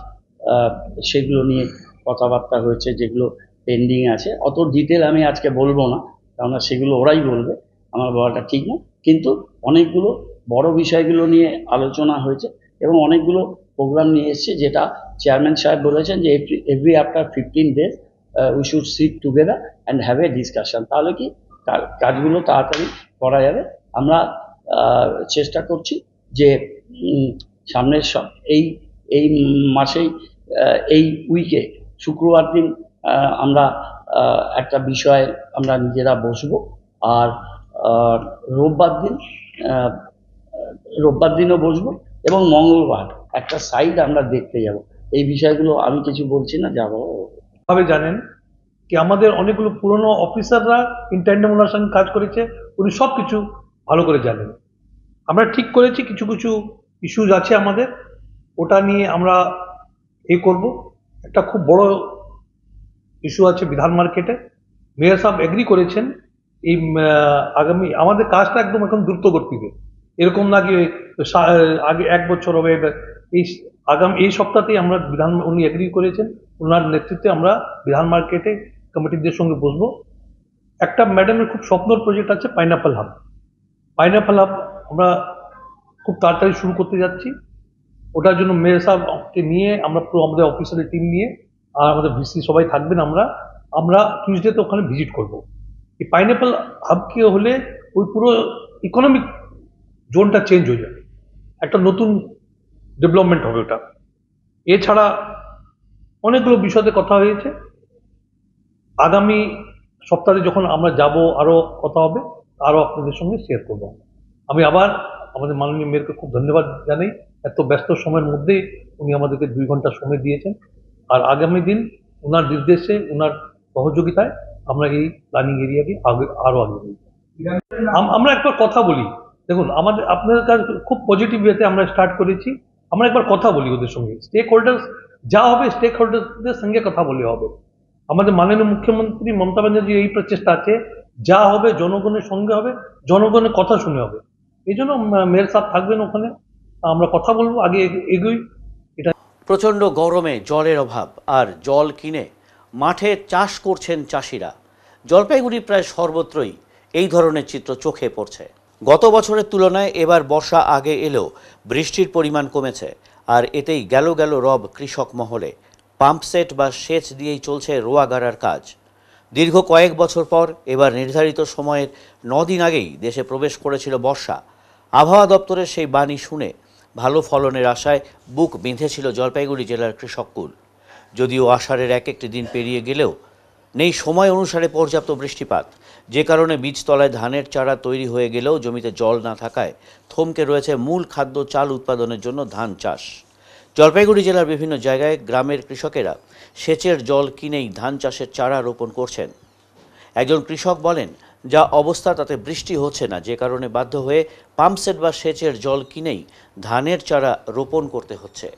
সেগুলো নিয়ে কথাবার্তা হয়েছে, যেগুলো পেন্ডিং আছে। অত ডিটেল আমি আজকে বলবো না, কেননা সেগুলো ওরাই বলবে, আমার বলাটা ঠিক না। কিন্তু অনেকগুলো বড় বিষয়গুলো নিয়ে আলোচনা হয়েছে এবং অনেকগুলো প্রোগ্রাম নিয়ে এসছে, যেটা চেয়ারম্যান সাহেব বলেছেন যে every after 15 days we should sit together and have a discussion. তাহলে কি কাজগুলো তাড়াতাড়ি করা যাবে। আমরা চেষ্টা করছি যে সামনের এই মাসেই এই উইকে শুক্রবার দিন আমরা একটা বিষয়ে আমরা নিজেরা বসবো, আর রোববার দিনও বসবো এবং মঙ্গলবার একটা সাইট আমরা দেখতে যাব। এই বিষয়গুলো আমি কিছু বলছি না, যাবো ভাবে জানেন কি আমাদের অনেকগুলো পুরনো অফিসাররা ইন্টারন্যাশনাল ওনার সঙ্গে কাজ করেছে, উনি সব কিছু ভালো করে জানেন। আমরা ঠিক করেছি কিছু কিছু ইস্যুজ আছে আমাদের, ওটা নিয়ে আমরা করব। একটা খুব বড় ইস্যু আছে বিধান মার্কেটে, মেয়র সাহেব এগ্রি করেছেন এই আগামী আমাদের কাজটা একদম এখন দ্রুত গতিতে, এরকম না কি আগে 1 বছর হবে। এই সপ্তাহতেই আমরা উনি এগ্রি করেছেন, ওনার নেতৃত্বে আমরা বিধান মার্কেটে কমিটিদের সঙ্গে বসবো। একটা ম্যাডামের খুব স্বপ্নর প্রজেক্ট আছে পাইনাপল হাব। আমরা খুব তাড়াতাড়ি শুরু করতে যাচ্ছি। ওটার জন্য মেয়র সাহেবকে নিয়ে আমরা পুরো আমাদের অফিসারের টিম নিয়ে, আর আমাদের ভিসি সবাই থাকবেন, আমরা টিউসডেতে ওখানে ভিজিট করব। এই পাইনাপল হাবকে হলে ওই পুরো ইকোনমিক জোনটা চেঞ্জ হয়ে যাবে, একটা নতুন ডেভেলপমেন্ট হবে ওটা। এছাড়া অনেকগুলো বিষয়ে কথা হয়েছে, আগামী সপ্তাহে যখন আমরা যাব আরও কথা হবে, আরও আপনাদের সঙ্গে শেয়ার করব। আমি আবার আমাদের মাননীয় মেয়রকে খুব ধন্যবাদ জানাই, এত ব্যস্ত সময়ের মধ্যেই উনি আমাদেরকে 2 ঘন্টা সময় দিয়েছেন। আর আগামী দিন ওনার নির্দেশে, ওনার সহযোগিতায় আমরা এই প্ল্যানিং এরিয়াকে আরও আগে নিই। আমরা একবার কথা বলি, দেখুন আপনাদের কাছে খুব পজিটিভ ওয়েতে আমরা স্টার্ট করেছি। আমরা একবার কথা বলি ওদের সঙ্গে, স্টেক হোল্ডার্স যা হবে স্টেক হোল্ডার্সদের সঙ্গে কথা বলে হবে। আমাদের মাননীয় মুখ্যমন্ত্রী মমতা ব্যানার্জির এই প্রচেষ্টা আছে, যা হবে জনগণের সঙ্গে হবে, জনগণের কথা শুনে হবে। এই জন্য মেয়র সাহেব থাকবেন ওখানে, আমরা কথা বলবো, আগে এগোই। এটা প্রচণ্ড গরমে জলের অভাব, আর জল কিনে মাঠে চাষ করছেন চাষিরা। জলপাইগুড়ি প্রায় সর্বত্রই এই ধরনের চিত্র চোখে পড়ছে। গত বছরের তুলনায় এবার বর্ষা আগে এলেও বৃষ্টির পরিমাণ কমেছে, আর এতেই গেল রব কৃষক মহলে। পাম্প সেট বা সেচ দিয়েই চলছে রোয়া গাড়ার কাজ। দীর্ঘ কয়েক বছর পর এবার নির্ধারিত সময়ের 9 দিন আগেই দেশে প্রবেশ করেছিল বর্ষা। আবহাওয়া দপ্তরের সেই বাণী শুনে ভালো ফলনের আশায় বুক বেঁধেছিল জলপাইগুড়ি জেলার কৃষককুল। যদিও আষাঢ়ের এক একটি দিন পেরিয়ে গেলেও নেই সময় অনুসারে পর্যাপ্ত বৃষ্টিপাত, যে কারণে বীজতলায় ধানের চারা তৈরি হয়ে গেলেও জমিতে জল না থাকায় থমকে রয়েছে মূল খাদ্য চাল উৎপাদনের জন্য ধান চাষ। জলপাইগুড়ি জেলার বিভিন্ন জায়গায় গ্রামের কৃষকেরা সেচের জল কিনেই ধান চাষের চারা রোপণ করছেন। একজন কৃষক বলেন, যা অবস্থা তাতে বৃষ্টি হচ্ছে না, যে কারণে বাধ্য হয়ে পাম্পসেট বা সেচের জল কিনেই ধানের চারা রোপণ করতে হচ্ছে।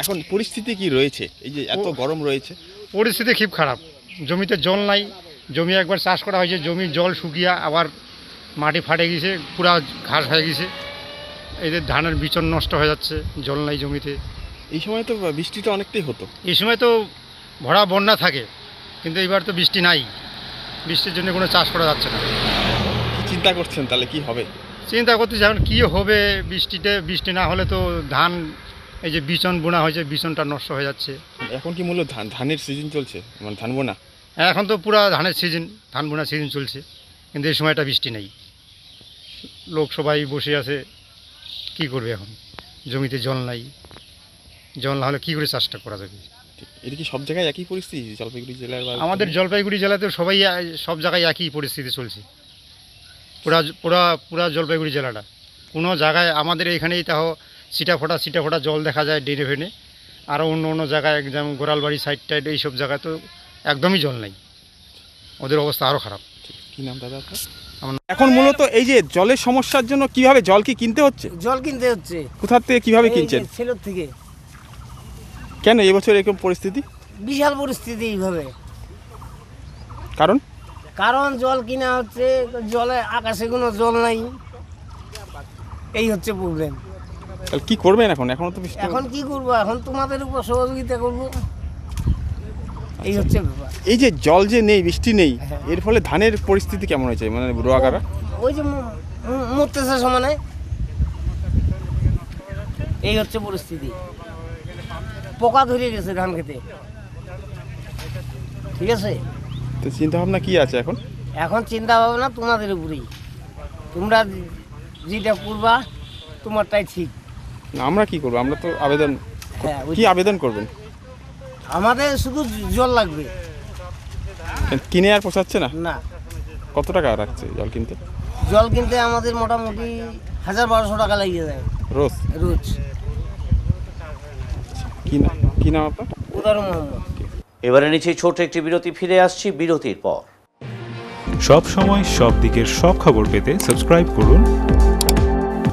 এখন পরিস্থিতি কি রয়েছে, এই যে এত গরম রয়েছে? পরিস্থিতি খুব খারাপ। জমিতে জল নাই, জমি একবার চাষ করা হয়েছে, জমির জল শুকিয়ে আবার মাটি ফাটে গেছে, পুরা ঘাস হয়ে গেছে, এই যে ধানের বিচন নষ্ট হয়ে যাচ্ছে, জল নাই জমিতে। এই সময় তো বৃষ্টিটা অনেকটাই হতো। এই সময় তো ভরা বন্যা থাকে, কিন্তু এবার তো বৃষ্টি নাই, বৃষ্টির জন্য কোনো চাষ করা যাচ্ছে না। কি চিন্তা করছেন তাহলে কি হবে? চিন্তা করতে যেমন কী হবে, বৃষ্টি না হলে তো ধান, এই যে বিচন বোনা হয়েছে, বিচনটা নষ্ট হয়ে যাচ্ছে। এখন কি মূলত ধানের সিজন চলছে, মানে ধান বোনা? এখন তো পুরা ধানের সিজন, ধান বোনা সিজন চলছে, কিন্তু এই সময়টা বৃষ্টি নেই। লোক সবাই বসে আছে, কি করবে এখন? জমিতে জল নাই, জল না হলে কী করে চাষটা করা যাবে? এটা কি সব জায়গায় একই পরিস্থিতি জলপাইগুড়ি জেলার? আমাদের জলপাইগুড়ি জেলাতে সবাই সব জায়গায় একই পরিস্থিতি চলছে, পুরা জলপাইগুড়ি জেলাটা। কোনো জায়গায় আমাদের এখানেই তাও ছিটা ফোটা জল দেখা যায় ড্রেনে ফেনে, আরও অন্য জায়গায় যেমন গোড়ালবাড়ি সাইড টাইড এইসব জায়গায় তো একদমই জল নেই, ওদের অবস্থা আরও খারাপ। কি নাম দাদা আপনার? এখন মূলত এই যে জলের সমস্যার জন্য কিভাবে জল কি কিনতে হচ্ছে? জল কিনতে হচ্ছে। কোথা থেকে কিভাবে কিনছেন? ছেলের থেকে। কেন এবছর এরকম পরিস্থিতি? বিশাল পরিস্থিতি এইভাবে। কারণ জল কিনা হচ্ছে, জলে আকাশে কোনো জল নাই, এই হচ্ছে প্রবলেম। তাহলে কি করবেন এখন? এখনো তো এখন কি করবো, এখন তোমাদের উপর সহযোগিতা করবো, এই হচ্ছে ব্যাপার। এই যে জল যে নেই, বৃষ্টি নেই, এর ফলে ধানের পরিস্থিতি কেমন হয়েছে, মানে রোয়াগাড়া? ওই যে মরতেছে সমানে, এই হচ্ছে পরিস্থিতি। পোকা ধরে গেছে ধান খেতে, ঠিক আছে? তো চিন্তা ভাবনা কি আছে এখন? এখন চিন্তা ভাবনা তোমাদের উপরেই, তোমরা যেটা করবা তোমারটাই ঠিক। আমরা কি করবো? আমরা তো আবেদন, কি আবেদন করবেন? আমাদের শুধু জল লাগবে। কিনে আর পোষাচ্ছে না? না। কত টাকা রাখছে জল কিনতে? জল কিনতে আমাদের মোটামুটি 1000-1200 টাকা লাগিয়ে যায় রোজ। কি নাম আপনার? উদার মোহাম্মদ। এবারে নিচে ছোট একটি বিরতি, ফিরে আসছি বিরতির পর। সব সময় সব দিকের সব খবর পেতে সাবস্ক্রাইব করুন,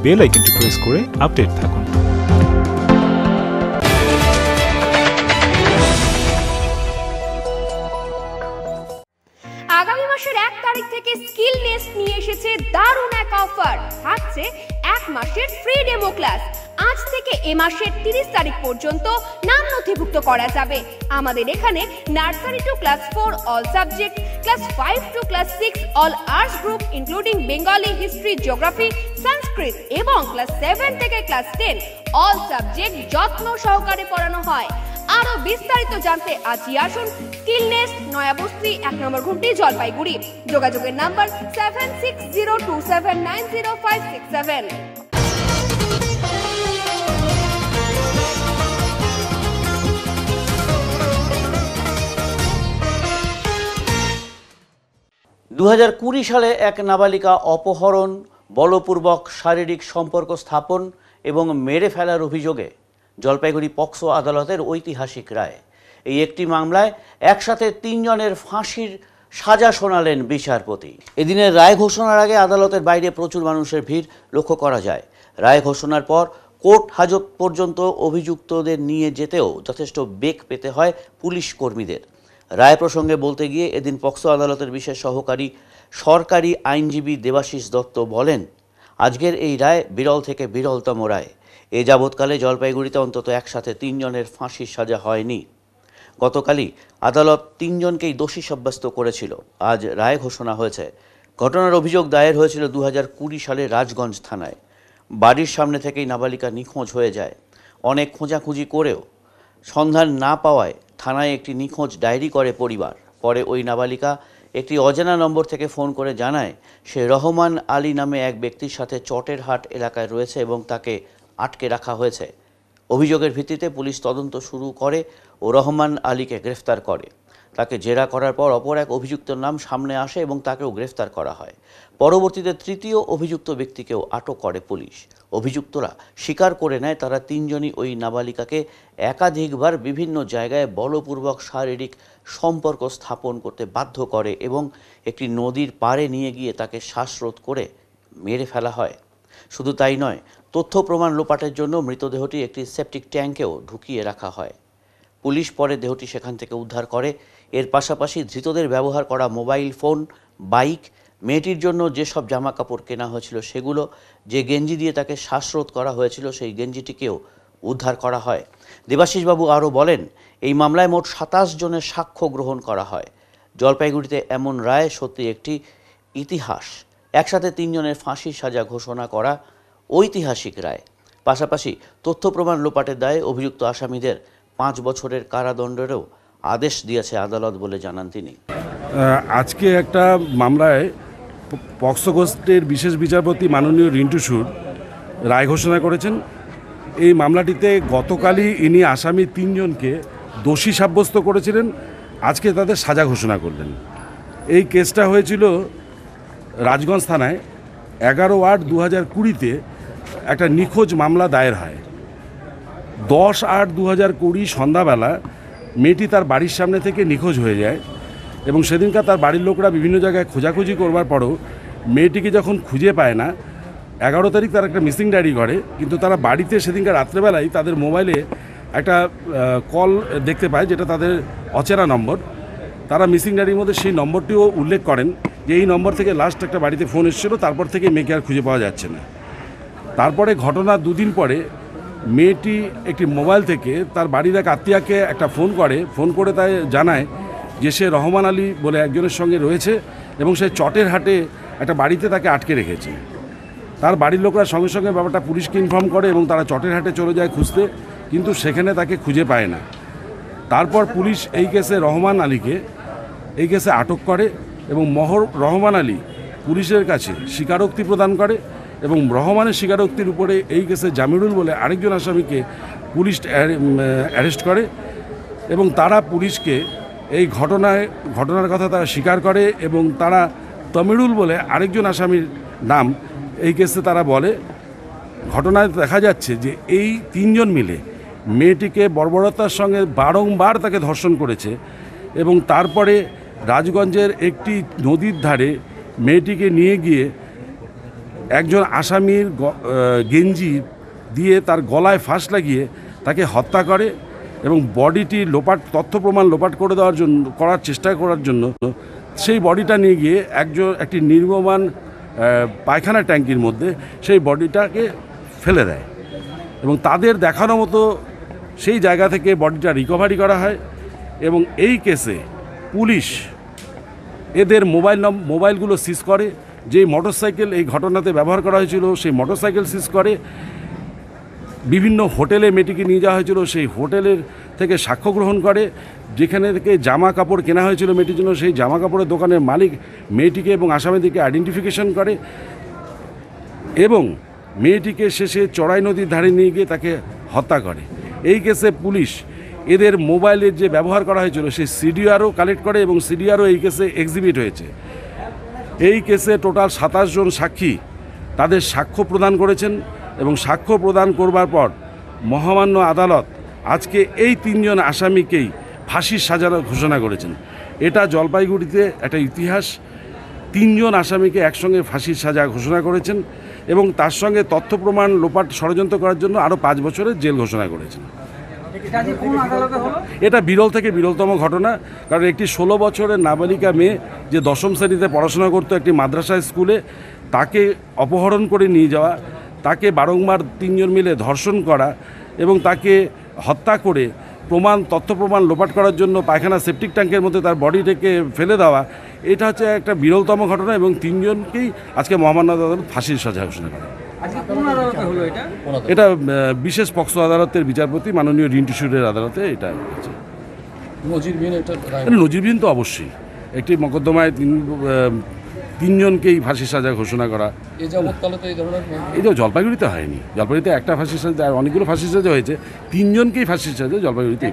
বেল আইকনটি প্রেস করে আপডেট থাকুন। আগামী মাসের 1 তারিখ থেকে স্কিল নেস্ট নিয়ে এসেছে দারুণ এক অফার। থাকছে 1 মাসের ফ্রি ডেমো ক্লাস। আজ থেকে এ মাসের 30 তারিখ পর্যন্ত নাম নথিভুক্ত করা যাবে। আমাদের এখানে nursery to class 4 all subject, class 5 to class 6 all arts group including Bengali, history, geography, Sanskrit এবং ক্লাস 7 থেকে ক্লাস 10 অল সাবজেক্ট যত্ন সহকারে পড়ানো হয়। আরো বিস্তারিত জানতে আজই আসুন স্কিল নেস্ট, নয়াবস্তি, 1 নম্বর ঘুমটি, জলপাইগুড়ি। যোগাযোগের নাম্বার 7602790567। 2020 সালে এক নাবালিকা অপহরণ, বলপূর্বক শারীরিক সম্পর্ক স্থাপন এবং মেরে ফেলার অভিযোগে জলপাইগুড়ি পক্সো আদালতের ঐতিহাসিক রায়। এই একটি মামলায় একসাথে 3 জনের ফাঁসির সাজা শোনালেন বিচারপতি। এদিনের রায় ঘোষণার আগে আদালতের বাইরে প্রচুর মানুষের ভিড় লক্ষ্য করা যায়। রায় ঘোষণার পর কোর্ট হাজত পর্যন্ত অভিযুক্তদের নিয়ে যেতেও যথেষ্ট বেগ পেতে হয় পুলিশ কর্মীদের। রায় প্রসঙ্গে বলতে গিয়ে এদিন পক্সো আদালতের বিশেষ সহকারী সরকারি আইনজীবী দেবাশিস দত্ত বলেন, আজকের এই রায় বিরল থেকে বিরলতম রায়। এ যাবৎকালে জলপাইগুড়িতে অন্তত একসাথে 3 জনের ফাঁসির সাজা হয়নি। গতকালই আদালত 3 জনকেই দোষী সাব্যস্ত করেছিল। আজ রায় ঘোষণা হয়েছে। ঘটনার অভিযোগ দায়ের হয়েছিল 2020 সালে রাজগঞ্জ থানায়। বাড়ির সামনে থেকেই নাবালিকা নিখোঁজ হয়ে যায়। অনেক খোঁজাখুঁজি করেও সন্ধান না পাওয়ায় থানায় একটি নিখোঁজ ডায়েরি করে পরিবার। পরে ওই নাবালিকা একটি অজানা নম্বর থেকে ফোন করে জানায় সে রহমান আলী নামে এক ব্যক্তির সাথে চটেরহাট এলাকায় রয়েছে এবং তাকে আটকে রাখা হয়েছে। অভিযোগের ভিত্তিতে পুলিশ তদন্ত শুরু করে ও রহমান আলীকে গ্রেফতার করে। তাকে জেরা করার পর অপর এক অভিযুক্তের নাম সামনে আসে এবং তাকেও গ্রেফতার করা হয়। পরবর্তীতে তৃতীয় অভিযুক্ত ব্যক্তিকেও আটক করে পুলিশ। অভিযুক্তরা স্বীকার করে নেয় তারা তিনজনই ওই নাবালিকাকে একাধিকবার বিভিন্ন জায়গায় বলপূর্বক শারীরিক সম্পর্ক স্থাপন করতে বাধ্য করে এবং একটি নদীর পাড়ে নিয়ে গিয়ে তাকে শ্বাসরোধ করে মেরে ফেলা হয়। শুধু তাই নয়, তথ্য প্রমাণ লোপাটের জন্য মৃতদেহটি একটি সেপটিক ট্যাঙ্কেও ঢুকিয়ে রাখা হয়। পুলিশ পরে দেহটি সেখান থেকে উদ্ধার করে। এর পাশাপাশি ধৃতদের ব্যবহার করা মোবাইল ফোন, বাইক, মেয়েটির জন্য যেসব জামা কাপড় কেনা হয়েছিল সেগুলো, যে গেঞ্জি দিয়ে তাকে শ্বাসরোধ করা হয়েছিল সেই গেঞ্জিটিকেও উদ্ধার করা হয়। দেবাশিসবাবু আরও বলেন, এই মামলায় মোট 27 জনের সাক্ষ্য গ্রহণ করা হয়। জলপাইগুড়িতে এমন রায় সত্যি একটি ইতিহাস। একসাথে 3 জনের ফাঁসির সাজা ঘোষণা করা ঐতিহাসিক রায়। পাশাপাশি তথ্য প্রমাণ লোপাটের দায়ে অভিযুক্ত আসামিদের 5 বছরের কারাদণ্ডেরও আদেশ দিয়েছে আদালত বলে জানান তিনি। আজকে একটা মামলায় পক্সো গোষ্ঠীর বিশেষ বিচারপতি মাননীয় রিন্টু সুর রায় ঘোষণা করেছেন। এই মামলাটিতে গতকালই ইনি আসামি 3 জনকে দোষী সাব্যস্ত করেছিলেন, আজকে তাদের সাজা ঘোষণা করলেন। এই কেসটা হয়েছিল রাজগঞ্জ থানায় 11/8/2020-তে একটা নিখোঁজ মামলা দায়ের হয়। 10/8/2020 সন্ধ্যাবেলা মেয়েটি তার বাড়ির সামনে থেকে নিখোঁজ হয়ে যায় এবং সেদিনকার তার বাড়ির লোকরা বিভিন্ন জায়গায় খোঁজাখুঁজি করবার পরও মেয়েটিকে যখন খুঁজে পায় না, 11 তারিখ তারা একটা মিসিং ডায়েরি করে। কিন্তু তারা বাড়িতে সেদিনকার রাত্রেবেলায় তাদের মোবাইলে একটা কল দেখতে পায়, যেটা তাদের অচেনা নম্বর। তারা মিসিং ডায়েরির মধ্যে সেই নম্বরটিও উল্লেখ করেন যে এই নম্বর থেকে লাস্ট একটা বাড়িতে ফোন এসেছিল, তারপর থেকে মেয়েকে আর খুঁজে পাওয়া যাচ্ছে না। তারপরে ঘটনার 2 দিন পরে মেয়েটি একটি মোবাইল থেকে তার বাড়ির এক আত্মীয়াকে একটা ফোন করে তাই জানায় যে সে রহমান আলী বলে একজনের সঙ্গে রয়েছে এবং সে চটেরহাটে একটা বাড়িতে তাকে আটকে রেখেছে। তার বাড়ির লোকরা সঙ্গে সঙ্গে ব্যাপারটা পুলিশকে ইনফর্ম করে এবং তারা চটেরহাটে চলে যায় খুঁজতে, কিন্তু সেখানে তাকে খুঁজে পায় না। তারপর পুলিশ এই কেসে রহমান আলীকে এই কেসে আটক করে এবং রহমান আলী পুলিশের কাছে স্বীকারোক্তি প্রদান করে এবং রহমানের স্বীকারোক্তির উপরে এই কেসে জামিরুল বলে আরেকজন আসামিকে পুলিশ অ্যারেস্ট করে এবং তারা পুলিশকে এই ঘটনার কথা তারা স্বীকার করে এবং তারা তমিরুল বলে আরেকজন আসামির নাম এই কেসে তারা বলে। ঘটনায় দেখা যাচ্ছে যে এই 3 জন মিলে মেয়েটিকে বর্বরতার সঙ্গে বারংবার তাকে ধর্ষণ করেছে এবং তারপরে রাজগঞ্জের একটি নদীর ধারে মেয়েটিকে নিয়ে গিয়ে একজন আসামির গেঞ্জি দিয়ে তার গলায় ফাঁস লাগিয়ে তাকে হত্যা করে এবং বডিটি তথ্য প্রমাণ লোপাট করার চেষ্টা করার জন্য সেই বডিটা নিয়ে গিয়ে একটি নির্মমান পায়খানা ট্যাঙ্কির মধ্যে সেই বডিটাকে ফেলে দেয় এবং তাদের দেখানো মতো সেই জায়গা থেকে বডিটা রিকভারি করা হয়। এবং এই কেসে পুলিশ এদের মোবাইলগুলো সিজ করে, যে মোটরসাইকেল এই ঘটনাতে ব্যবহার করা হয়েছিল সেই মোটরসাইকেল সিজ করে। বিভিন্ন হোটেলে মেয়েটিকে নিয়ে যাওয়া হয়েছিল, সেই হোটেলের থেকে সাক্ষ্য গ্রহণ করে। যেখানে থেকে জামা কাপড় কেনা হয়েছিল মেয়েটির জন্য, সেই জামা কাপড়ের দোকানের মালিক মেয়েটিকে এবং আসামিদেরকে আইডেন্টিফিকেশন করে এবং মেয়েটিকে শেষে চড়াই নদীর ধারে নিয়ে গিয়ে তাকে হত্যা করে। এই কেসে পুলিশ এদের মোবাইলের যে ব্যবহার করা হয়েছিল সেই সিডিআরও কালেক্ট করে এবং সিডিআরও এই কেসে এক্সিবিট হয়েছে। এই কেসে টোটাল 27 জন সাক্ষী তাদের সাক্ষ্য প্রদান করেছেন এবং সাক্ষ্য প্রদান করবার পর মহামান্য আদালত আজকে এই 3 জন আসামিকেই ফাঁসির সাজা ঘোষণা করেছেন। এটা জলপাইগুড়িতে একটা ইতিহাস। 3 জন আসামিকে একসঙ্গে ফাঁসির সাজা ঘোষণা করেছেন এবং তার সঙ্গে তথ্য প্রমাণ লোপাট ষড়যন্ত্র করার জন্য আরও 5 বছরের জেল ঘোষণা করেছেন। এটা বিরল থেকে বিরলতম ঘটনা, কারণ একটি 16 বছরের নাবালিকা মেয়ে যে 10ম শ্রেণীতে পড়াশোনা করতো একটি মাদ্রাসা স্কুলে, তাকে অপহরণ করে নিয়ে যাওয়া, তাকে বারংবার 3 জন মিলে ধর্ষণ করা এবং তাকে হত্যা করে তথ্য প্রমাণ লোপাট করার জন্য পায়খানা সেপটিক ট্যাঙ্কের মধ্যে তার বডিটাকে ফেলে দেওয়া, এটা হচ্ছে একটা বিরলতম ঘটনা এবং 3 জনকেই আজকে মহামান্য আদালত ফাঁসির সাজা ঘোষণা করে। এটা বিশেষ পক্সো আদালতের বিচারপতি মাননীয় রিন্টু সুরের আদালতে এটা হয়েছে। নজিরবিহীন তো অবশ্যই। একটি মোকদ্দমায় তিনজনকেই ফাঁসির সাজা ঘোষণা করা, এই তো জলপাইগুড়িতে হয়নি। জলপাইগুড়িতে একটা ফাঁসির সাজা, অনেকগুলো ফাঁসির সাজা হয়েছে, তিনজনকেই ফাঁসির সাজা জলপাইগুড়িতে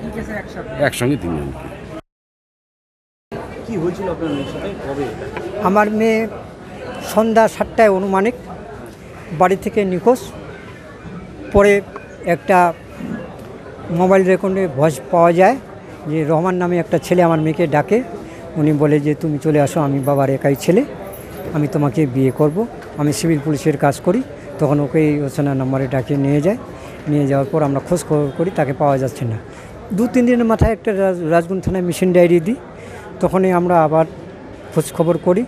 একসঙ্গে তিনজনকে। কি হয়েছিল আপনার মেয়ের সাথে, কবে? আমার মেয়ে সন্ধ্যা 7টায় অনুমানিক বাড়ি থেকে নিখোঁজ। পরে একটা মোবাইল রেকর্ডে ভয়েস পাওয়া যায় যে রহমান নামে একটা ছেলে আমার মেয়েকে ডাকে। উনি বলে যে তুমি চলে আসো, আমি বাবার একাই ছেলে, আমি তোমাকে বিয়ে করব, আমি সিভিল পুলিশের কাজ করি। তখন ওকে এই ওসানা নম্বরে ডাকে নিয়ে যায়। নিয়ে যাওয়ার পর আমরা খোঁজ খবর করি, তাকে পাওয়া যাচ্ছে না। 2-3 দিনের মাথায় একটা রাজগুন থানায় মিশন ডায়েরি দিই। তখনই আমরা আবার খোঁজ খবর করি।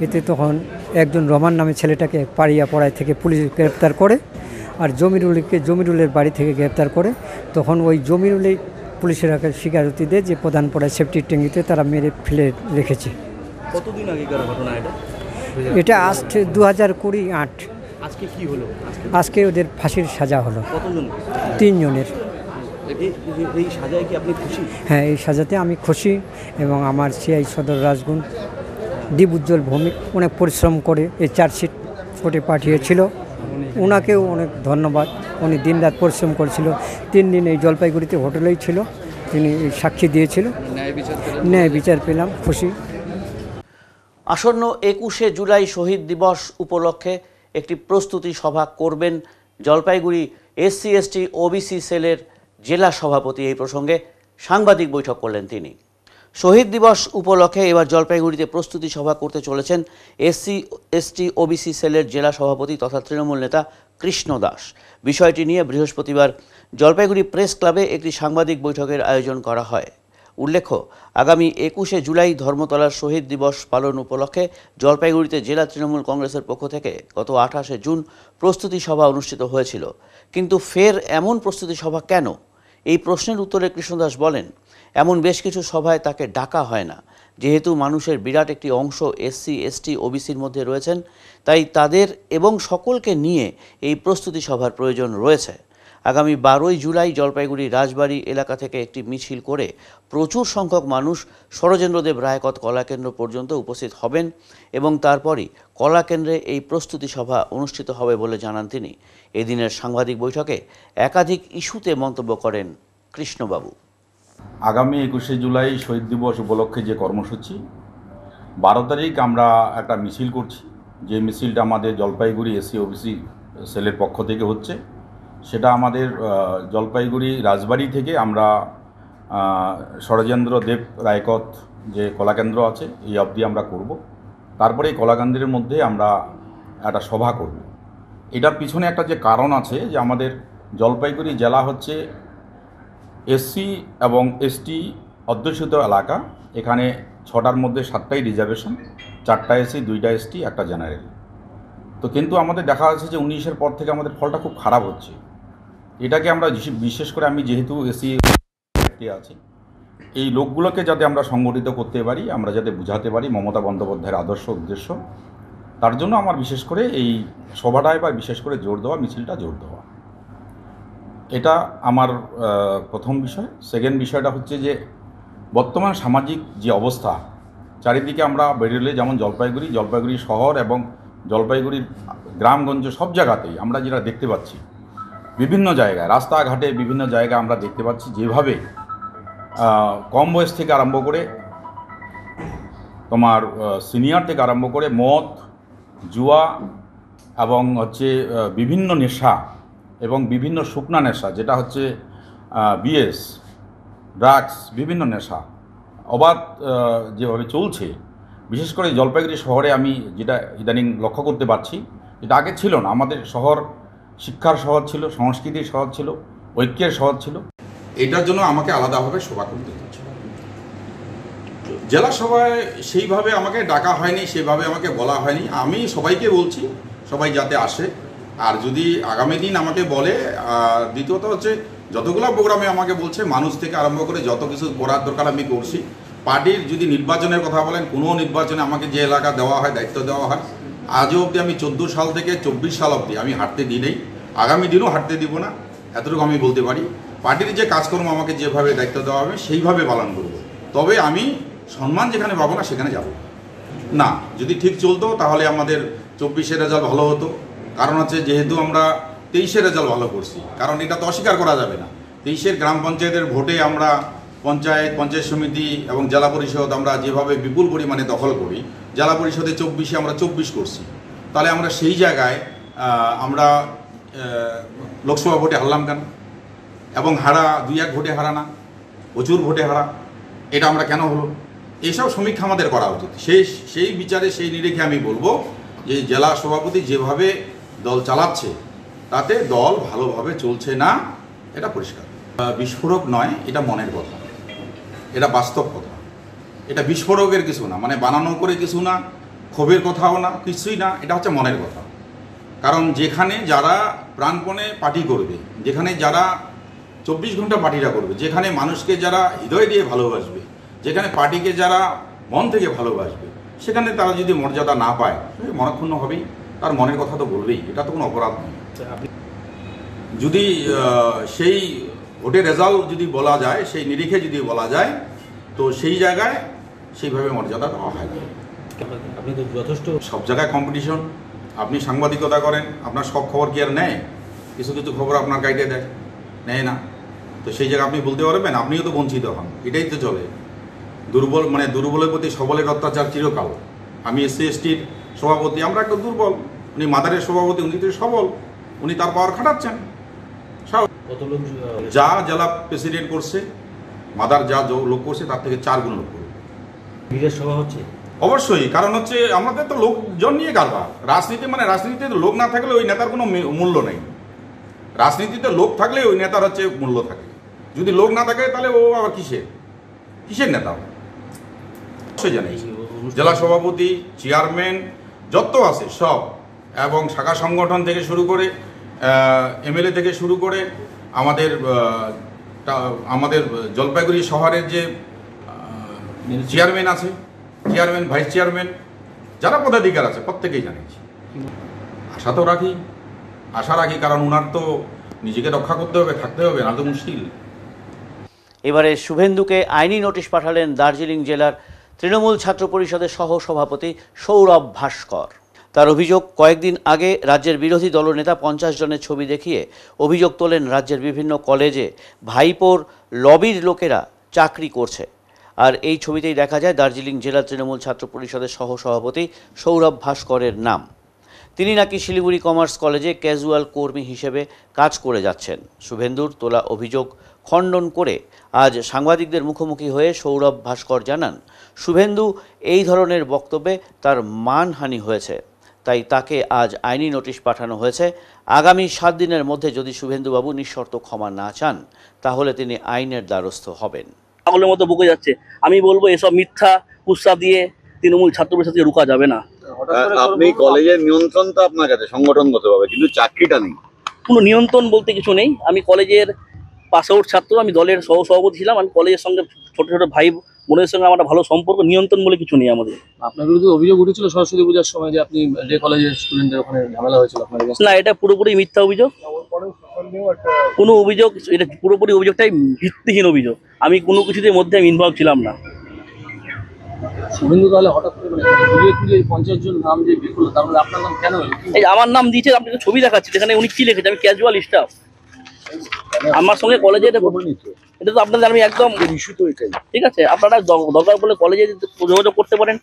এতে তখন একজন রহমান নামে ছেলেটাকে পাড়ায় থেকে পুলিশ গ্রেপ্তার করে, আর জমিরুলের বাড়ি থেকে গ্রেপ্তার করে। তখন ওই জমিরুলেই পুলিশের আগে স্বীকারোক্তি দেয় যে প্রধান পড়ায় সেফটি ট্যাঙ্কিতে তারা মেরে ফেলে রেখেছে। কতদিন আগেকার ঘটনা এটা? এটা আসছে 2028। আজকে কি হলো? আজকে ওদের ফাঁসির সাজা হলো। কতজন? 3 জনের। এই সাজায় কি আপনি খুশি? হ্যাঁ, এই সাজাতে আমি খুশি। এবং আমার সিআই সদর রাজগুণ দীপ উজ্জ্বল ভৌমিক অনেক পরিশ্রম করে এই চার্জশিট কোর্টে পাঠিয়েছিল। ওনাকেও অনেক ধন্যবাদ। উনি দিনরাত পরিশ্রম করেছিল। 3 দিন এই জলপাইগুড়িতে হোটেলেই ছিল, তিনি সাক্ষী দিয়েছিল। ন্যায় বিচার পেলাম, খুশি। আসন্ন 21শে জুলাই শহীদ দিবস উপলক্ষে একটি প্রস্তুতি সভা করবেন জলপাইগুড়ি SC/ST OBC সেলের জেলা সভাপতি। এই প্রসঙ্গে সাংবাদিক বৈঠক করলেন তিনি। শহীদ দিবস উপলক্ষে এবার জলপাইগুড়িতে প্রস্তুতি সভা করতে চলেছেন SC/ST OBC সেলের জেলা সভাপতি তথা তৃণমূল নেতা কৃষ্ণ দাস। বিষয়টি নিয়ে বৃহস্পতিবার জলপাইগুড়ি প্রেস ক্লাবে একটি সাংবাদিক বৈঠকের আয়োজন করা হয়। উল্লেখ্য, আগামী 21শে জুলাই ধর্মতলার শহীদ দিবস পালন উপলক্ষে জলপাইগুড়িতে জেলা তৃণমূল কংগ্রেসের পক্ষ থেকে গত 28শে জুন প্রস্তুতি সভা অনুষ্ঠিত হয়েছিল। কিন্তু ফের এমন প্রস্তুতি সভা কেন? এই প্রশ্নের উত্তরে কৃষ্ণ দাস বলেন, এমন বেশ কিছু সভায় তাকে ডাকা হয় না। যেহেতু মানুষের বিরাট একটি অংশ SC/ST OBCর মধ্যে রয়েছেন, তাই তাদের এবং সকলকে নিয়ে এই প্রস্তুতি সভার প্রয়োজন রয়েছে। আগামী 12ই জুলাই জলপাইগুড়ি রাজবাড়ি এলাকা থেকে একটি মিছিল করে প্রচুর সংখ্যক মানুষ শরজেন্দ্রদেব রায়কত কলাকেন্দ্র পর্যন্ত উপস্থিত হবেন এবং তারপরই কলাকেন্দ্রে এই প্রস্তুতি সভা অনুষ্ঠিত হবে বলে জানান তিনি। এদিনের সাংবাদিক বৈঠকে একাধিক ইস্যুতে মন্তব্য করেন কৃষ্ণবাবু। আগামী 21শে জুলাই শহীদ দিবস উপলক্ষে যে কর্মসূচি, 12 তারিখ আমরা একটা মিছিল করছি। যে মিছিলটা আমাদের জলপাইগুড়ি SC/OBC সেলের পক্ষ থেকে হচ্ছে, সেটা আমাদের জলপাইগুড়ি রাজবাড়ি থেকে আমরা শরজেন্দ্রদেব রায়কত যে কলাকেন্দ্র আছে এই অবধি আমরা করব। তারপরে এই কলাকেন্দ্রের মধ্যে আমরা একটা সভা করব। এটার পিছনে একটা যে কারণ আছে যে আমাদের জলপাইগুড়ি জেলা হচ্ছে SC এবং ST অধ্যুষিত এলাকা। এখানে 6টার মধ্যে 7টাই রিজার্ভেশন, 4টা SC, 2টা ST, একটা জেনারেল। তো কিন্তু আমাদের দেখা যাচ্ছে যে 19-এর পর থেকে আমাদের ফলটা খুব খারাপ হচ্ছে। এটাকে আমরা বিশেষ করে আমি যেহেতু SC আছি, এই লোকগুলোকে যাতে আমরা সংগঠিত করতে পারি, আমরা যাতে বুঝাতে পারি মমতা বন্দ্যোপাধ্যায়ের আদর্শ উদ্দেশ্য, তার জন্য আমার বিশেষ করে এই সভাটায় বা বিশেষ করে জোর দেওয়া, মিছিলটা জোর দেওয়া, এটা আমার প্রথম বিষয়। সেকেন্ড বিষয়টা হচ্ছে যে বর্তমান সামাজিক যে অবস্থা, চারিদিকে আমরা বেরোলে যেমন জলপাইগুড়ি শহর এবং জলপাইগুড়ির গ্রামগঞ্জ সব জায়গাতেই আমরা যেটা দেখতে পাচ্ছি, বিভিন্ন জায়গায় রাস্তাঘাটে বিভিন্ন জায়গায় আমরা দেখতে পাচ্ছি যেভাবে কম বয়স থেকে আরম্ভ করে তোমার সিনিয়র থেকে আরম্ভ করে মদ, জুয়া এবং হচ্ছে বিভিন্ন নেশা এবং বিভিন্ন শুকনা নেশা, যেটা হচ্ছে BS, ড্রাগস, বিভিন্ন নেশা অবাধ যেভাবে চলছে, বিশেষ করে জলপাইগুড়ি শহরে আমি যেটা ইদানিং লক্ষ্য করতে পারছি, এটা আগে ছিল না। আমাদের শহর শিক্ষার শহর ছিল, সংস্কৃতির শহর ছিল, ঐক্যের শহর ছিল। এটার জন্য আমাকে আলাদাভাবে সভা করতে হচ্ছে। জেলা সভায় সেইভাবে আমাকে ডাকা হয়নি, সেভাবে আমাকে বলা হয়নি। আমি সবাইকে বলছি সবাই যাতে আসে, আর যদি আগামী দিন আমাকে বলে। দ্বিতীয়ত হচ্ছে যতগুলো প্রোগ্রামে আমাকে বলছে, মানুষ থেকে আরম্ভ করে যত কিছু করার দরকার আমি করছি। পার্টির যদি নির্বাচনের কথা বলেন, কোনো নির্বাচনে আমাকে যে এলাকা দেওয়া হয়, দায়িত্ব দেওয়া হয়, আজও অবধি আমি 14 সাল থেকে 24 সাল অবধি আমি হাঁটতে দিই নেই, আগামী দিনও হাঁটতে দিব না, এতটুকু আমি বলতে পারি। পার্টির যে কাজকর্ম আমাকে যেভাবে দায়িত্ব দেওয়া হবে সেইভাবে পালন করব। তবে আমি সম্মান যেখানে পাবো না সেখানে যাব না। যদি ঠিক চলতো তাহলে আমাদের 24-এর রেজাল্ট ভালো হতো। কারণ হচ্ছে যেহেতু আমরা 23-এর রেজাল্ট ভালো করছি, কারণ এটা তো অস্বীকার করা যাবে না। 23-এর গ্রাম পঞ্চায়েতের ভোটে আমরা পঞ্চায়েত সমিতি এবং জেলা পরিষদ আমরা যেভাবে বিপুল পরিমাণে দখল করি, জেলা পরিষদে 24-এ আমরা 24 করছি। তাহলে আমরা সেই জায়গায় আমরা লোকসভা ভোটে হারলাম কেন? এবং হারা 2-1 ভোটে হারা না, প্রচুর ভোটে হারা, এটা আমরা কেন হলো? এইসব সমীক্ষা আমাদের করা উচিত। সেই বিচারে সেই নিরিখে আমি বলবো যে জেলা সভাপতি যেভাবে দল চালাচ্ছে তাতে দল ভালোভাবে চলছে না, এটা পরিষ্কার। বিস্ফোরক নয়, এটা মনের কথা, এটা বাস্তব কথা। এটা বিস্ফোরকের কিছু না, মানে বানানো করে কিছু না, ক্ষোভের কথাও না, কিছুই না, এটা হচ্ছে মনের কথা। কারণ যেখানে যারা প্রাণপণে পার্টি করবে, যেখানে যারা 24 ঘন্টা পার্টিটা করবে, যেখানে মানুষকে যারা হৃদয় দিয়ে ভালোবাসবে, যেখানে পার্টিকে যারা মন থেকে ভালোবাসবে, সেখানে তারা যদি মর্যাদা না পায় মনক্ষুণ্ণ হবেই, তার মনের কথা তো বলবেই, এটা তো কোনো অপরাধ নয়। যদি সেই ভোটের রেজাল্ট যদি বলা যায়, সেই নিরিখে যদি বলা যায়, তো সেই জায়গায় সেইভাবে মর্যাদা দেওয়া হয়। আপনি তো যথেষ্ট সব জায়গায় কম্পিটিশন। আপনি সাংবাদিকতা করেন, আপনার সব খবর কি আর নেয়? কিছু কিছু খবর আপনার গাইডে নেয় না, তো সেই জায়গায় আপনি বলতে পারবেন আপনিও তো বঞ্চিত হন। এটাই তো চলে। দুর্বলের প্রতি সবলের অত্যাচার চিরকাল। আমি SC/STর সভাপতি, আমরা একটা দুর্বল, উনি মাদারের সভাপতি, উনি তো সবল, উনি তার পাওয়ার খাটাচ্ছেন। যা জেলা প্রেসিডেন্ট করছে, মাদার যা লোক করছে তার থেকে 4 গুণ লোক করবে। বিরাট সভা হচ্ছে অবশ্যই, কারণ হচ্ছে আমাদের তো লোকজন নিয়ে কারবার। রাজনীতিতে লোক না থাকলে ওই নেতার কোনো মূল্য নেই। রাজনীতিতে লোক থাকলে ওই নেতার হচ্ছে মূল্য থাকে। যদি লোক না থাকে তাহলে ও আবার কিসের নেতা? অবশ্যই জানি জেলা সভাপতি, চেয়ারম্যান যত আছে সব, এবং শাখা সংগঠন থেকে শুরু করে MLA থেকে শুরু করে আমাদের জলপাইগুড়ি শহরের যে চেয়ারম্যান আছে, চেয়ারম্যান, ভাইস চেয়ারম্যান, যারা পদাধিকার আছে প্রত্যেকেই জানিয়েছি। আশা রাখি, কারণ উনার তো নিজেকে রক্ষা করতে হবে, থাকতে হবে, না তো মুশকিল। এবারে শুভেন্দুকে আইনি নোটিশ পাঠালেন দার্জিলিং জেলার তৃণমূল ছাত্র পরিষদের সহসভাপতি সৌরভ ভাস্কর। তার অভিযোগ, কয়েকদিন আগে রাজ্যের বিরোধী দলনেতা 50 জনের ছবি দেখিয়ে অভিযোগ তোলেন রাজ্যের বিভিন্ন কলেজে ভাইপোর লবির লোকেরা চাকরি করছে। আর এই ছবিতেই দেখা যায় দার্জিলিং জেলা তৃণমূল ছাত্র পরিষদের সহসভাপতি সৌরভ ভাস্করের নাম। তিনি নাকি শিলিগুড়ি কমার্স কলেজে ক্যাজুয়াল কর্মী হিসেবে কাজ করে যাচ্ছেন। শুভেন্দুর তোলা অভিযোগ খণ্ডন করে আজ সাংবাদিকদের মুখোমুখি হয়ে সৌরভ ভাস্কর জানান, শুভেন্দু এই ধরনের বক্তব্যে তার মানহানি হয়েছে, তাই তাকে আজ আইনি নোটিশ পাঠানো হয়েছে। আগামী 7 দিনের মধ্যে যদি শুভেন্দুবাবু নিঃশর্ত ক্ষমা না চান তাহলে তিনি আইনের দ্বারস্থ হবেন। পাগলের মতো বকে যাচ্ছে। আমি বলবো এসব মিথ্যা কুৎসা দিয়ে তৃণমূল ছাত্র পরিষদকে রুকা যাবে না। আপনি কলেজের নিয়ন্ত্রণ তো আপনার কাছে সংগঠনগতভাবে, কিন্তু চাকরিটা নেই। কোনো নিয়ন্ত্রণ বলতে কিছু নেই। আমি কলেজের পাস আউট ছাত্র, আমি দলের সহসভাপতি ছিলাম। আমি কলেজের সঙ্গে ছোট ছোট ভাই বোনের সঙ্গে আমার ভালো সম্পর্ক। নিয়ন্ত্রণ বলে কিছু নেই আমাদের। আপনার বিরুদ্ধে অভিযোগ উঠেছিল সরস্বতী পূজার সময় যে আপনি যে কলেজের স্টুডেন্টদের ওখানে ঝামেলা হয়েছিল আপনাদের? না, এটা পুরোপুরি মিথ্যা অভিযোগ। কোনো অভিযোগ, এটা পুরোপুরি অভিযোগটাই ভিত্তিহীন অভিযোগ। আমি কোনো কিছুদের মধ্যে আমি ইনভলভ ছিলাম না। শুভেন্দু তাহলে হঠাৎ করে খুঁজে 50 জন নাম যে বের করলো, তাহলে আপনার নাম কেন? এই আমার নাম দিয়েছে, আপনাকে ছবি দেখাচ্ছি, এখানে উনি কি লিখেছে, আমি ক্যাজুয়াল স্টাফ। আমার সঙ্গে কলেজে এটা তো আপনাদের, আমি একদম ইস্যু তো এটাই। ঠিক আছে, আপনারা দরকার বলে কলেজে যোগাযোগ করতে পারেন,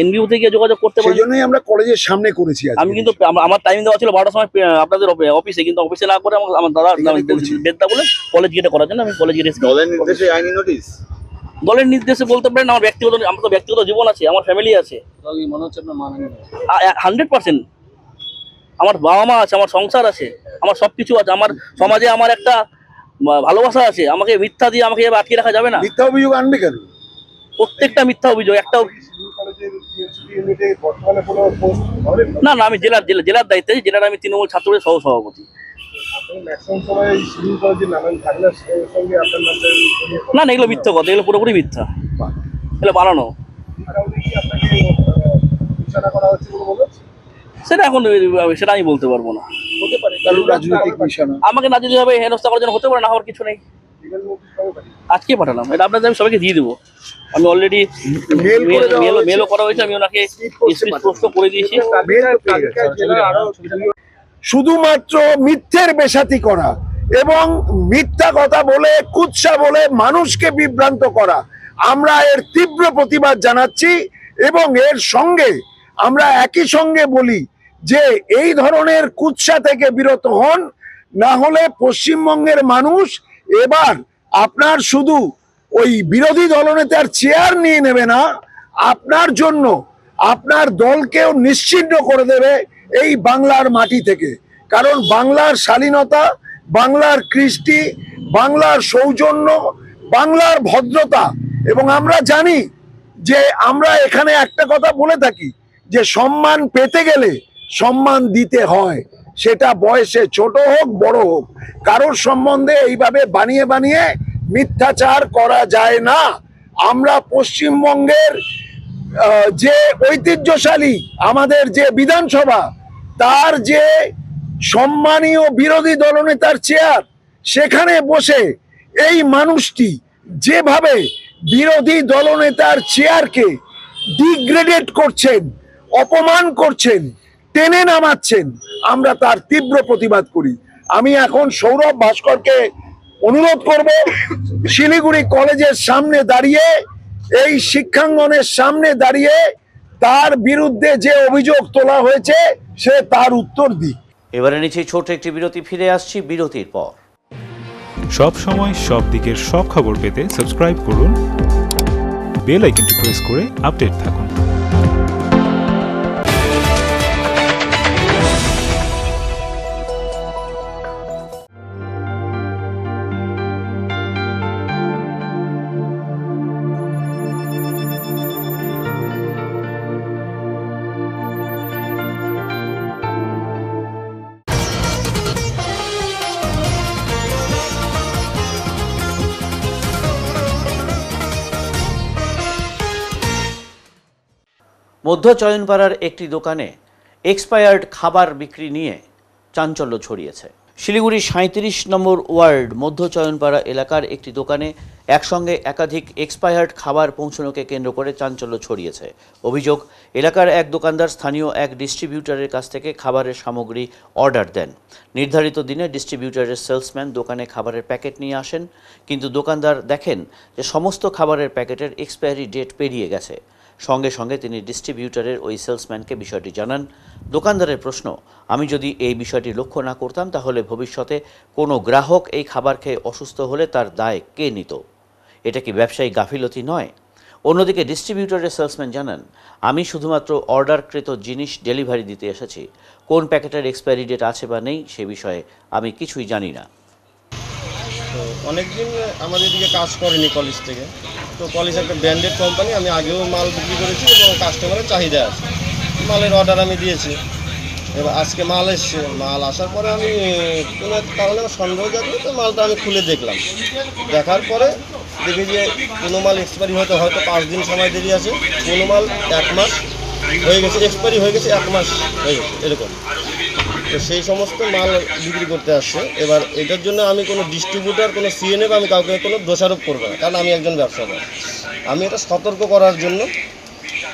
NBU থেকে যোগাযোগ করতে পারেন। সেজন্যই আমরা কলেজের সামনে করেছি। আমি কিন্তু আমার টাইম দেওয়া ছিল 12টার সময় আপনাদের অফিসে, কিন্তু অফিসে না করে আমার দাদা বেদা বলে কলেজ গেটে করার জন্য আমি কলেজ গেটে। দলের নির্দেশে আইনি নোটিশ? দলের নির্দেশে বলতে পারেন, আমার তো ব্যক্তিগত জীবন আছে, আমার ফ্যামিলি আছে। মনে হচ্ছে আপনার মানহানি? 100%। আমার বাবা মা আছে, আমার সংসার আছে, আমার সবকিছু আছে, আমার সমাজে আমার একটা ভালোবাসা আছে। আমাকে মিথ্যা দিয়ে আমাকে আটকে রাখা যাবে না। মিথ্যা অভিযোগ আনবে কেন? প্রত্যেকটা মিথ্যা অভিযোগ। একটা না, আমি জেলার দায়িত্বে, জেলার আমি তৃণমূল ছাত্রের সহসভাপতি। না না, এগুলো মিথ্যা কথা, এগুলো পুরোপুরি মিথ্যা, এগুলো বানানো। সেটা এখন সেটা আমি বলতে পারবো না। হতে পারে কারণ রাজনৈতিক বিষয় না। আমাকে রাজনৈতিকভাবে হেনস্থা করার জন্য হতে পারে, না হওয়ার কিছু নেই। আজকে পাঠালাম, এটা আপনাদের আমি সবাইকে দিয়ে দেবো। আমি অলরেডি মেলও করা হয়েছে, আমি ওনাকে স্পষ্ট করে দিয়েছি। শুধুমাত্র মিথ্যের বেশাতি করা এবং মিথ্যা কথা বলে কুৎসা বলে মানুষকে বিভ্রান্ত করা, আমরা এর তীব্র প্রতিবাদ জানাচ্ছি এবং এর সঙ্গে আমরা একই সঙ্গে বলি যে এই ধরনের কুৎসা থেকে বিরত হন, না হলে পশ্চিমবঙ্গের মানুষ এবার আপনার শুধু ওই বিরোধী দলনেতার চেয়ার নিয়ে নেবে না, আপনার জন্য আপনার দলকেও নিশ্চিহ্ন করে দেবে এই বাংলার মাটি থেকে। কারণ বাংলার শালীনতা, বাংলার কৃষ্টি, বাংলার সৌজন্য, বাংলার ভদ্রতা, এবং আমরা জানি যে আমরা এখানে একটা কথা বলে থাকি যে সম্মান পেতে গেলে সম্মান দিতে হয়, সেটা বয়সে ছোট হোক বড় হোক, কারোর সম্বন্ধে এইভাবে বানিয়ে বানিয়ে মিথ্যাচার করা যায় না। আমরা পশ্চিমবঙ্গের যে ঐতিহ্যশালী আমাদের যে বিধানসভা, তার যে সম্মানীয় বিরোধী দলনেতার চেয়ার, সেখানে বসে এই মানুষটি যেভাবে বিরোধী দলনেতার চেয়ারকে ডিগ্রেডেড করছেন, অপমান করছেন, টেনে নামাচ্ছেন, আমরা তার তীব্র প্রতিবাদ করি। আমি এখন সৌরভ ভাস্করকে অনুরোধ করব শিলিগুড়ি কলেজের সামনে দাঁড়িয়ে, এই শিক্ষাঙ্গনের সামনে দাঁড়িয়ে তার বিরুদ্ধে যে অভিযোগ তোলা হয়েছে সে তার উত্তর দিক। এবারে নিচে ছোট একটি বিরতি, ফিরে আসছি বিরতির পর। সব সময় সব দিকের সব খবর পেতে সাবস্ক্রাইব করুন, বেল আইকনটি প্রেস করে আপডেট থাকুন। মধ্য চয়নপাড়ার একটি দোকানে এক্সপায়ার্ড খাবার বিক্রি নিয়ে চাঞ্চল্য ছড়িয়েছে। শিলিগুড়ির ৩৭ নম্বর ওয়ার্ড মধ্য চয়নপাড়া এলাকার একটি দোকানে একসঙ্গে একাধিক এক্সপায়ার্ড খাবার পৌঁছানোকে কেন্দ্র করে চাঞ্চল্য ছড়িয়েছে। অভিযোগ, এলাকার এক দোকানদার স্থানীয় এক ডিস্ট্রিবিউটরের কাছ থেকে খাবারের সামগ্রী অর্ডার দেন। নির্ধারিত দিনে ডিস্ট্রিবিউটরের সেলসম্যান দোকানে খাবারের প্যাকেট নিয়ে আসেন, কিন্তু দোকানদার দেখেন যে সমস্ত খাবারের প্যাকেটের এক্সপায়ারি ডেট পেরিয়ে গেছে। সঙ্গে সঙ্গে তিনি ডিস্ট্রিবিউটরের ওই সেলসম্যানকে বিষয়টি জানান। দোকানদারের প্রশ্ন, আমি যদি এই বিষয়টি লক্ষ্য না করতাম তাহলে ভবিষ্যতে কোনো গ্রাহক এই খাবার খেয়ে অসুস্থ হলে তার দায় কে নিত? এটা কি ব্যবসায়ী গাফিলতি নয়? অন্যদিকে ডিস্ট্রিবিউটরের সেলসম্যান জানান, আমি শুধুমাত্র অর্ডারকৃত জিনিস ডেলিভারি দিতে এসেছি, কোন প্যাকেটের এক্সপায়ারি ডেট আছে বা নেই সে বিষয়ে আমি কিছুই জানি না। তো অনেকদিন আমাদের দিকে কাজ করেনি কলেজ থেকে, তো কলেজ একটা ব্র্যান্ডেড কোম্পানি, আমি আগেও মাল বিক্রি করেছি এবং কাস্টমারের চাহিদা আছে, মালের অর্ডার আমি দিয়েছি। এবার আজকে মাল এসছে, মাল আসার পরে আমি কোনো এক কারণে সন্দেহ জাগলো, তো মালটা আমি খুলে দেখলাম। দেখার পরে দেখি যে কোনো মাল এক্সপায়ারি হয়তো 5 দিন সময় দেরি আছে, কোনো মাল 1 মাস হয়ে গেছে, এক্সপায়ারি হয়ে গেছে 1 মাস হয়ে গেছে এরকম। তো সেই সমস্ত মাল বিক্রি করতে আসছে। এবার এটার জন্য আমি কোনো ডিস্ট্রিবিউটার, কোনো সিএনএ বা আমি কাউকে কোনো দোষারোপ করবো না, কারণ আমি একজন ব্যবসাদার। আমি এটা সতর্ক করার জন্য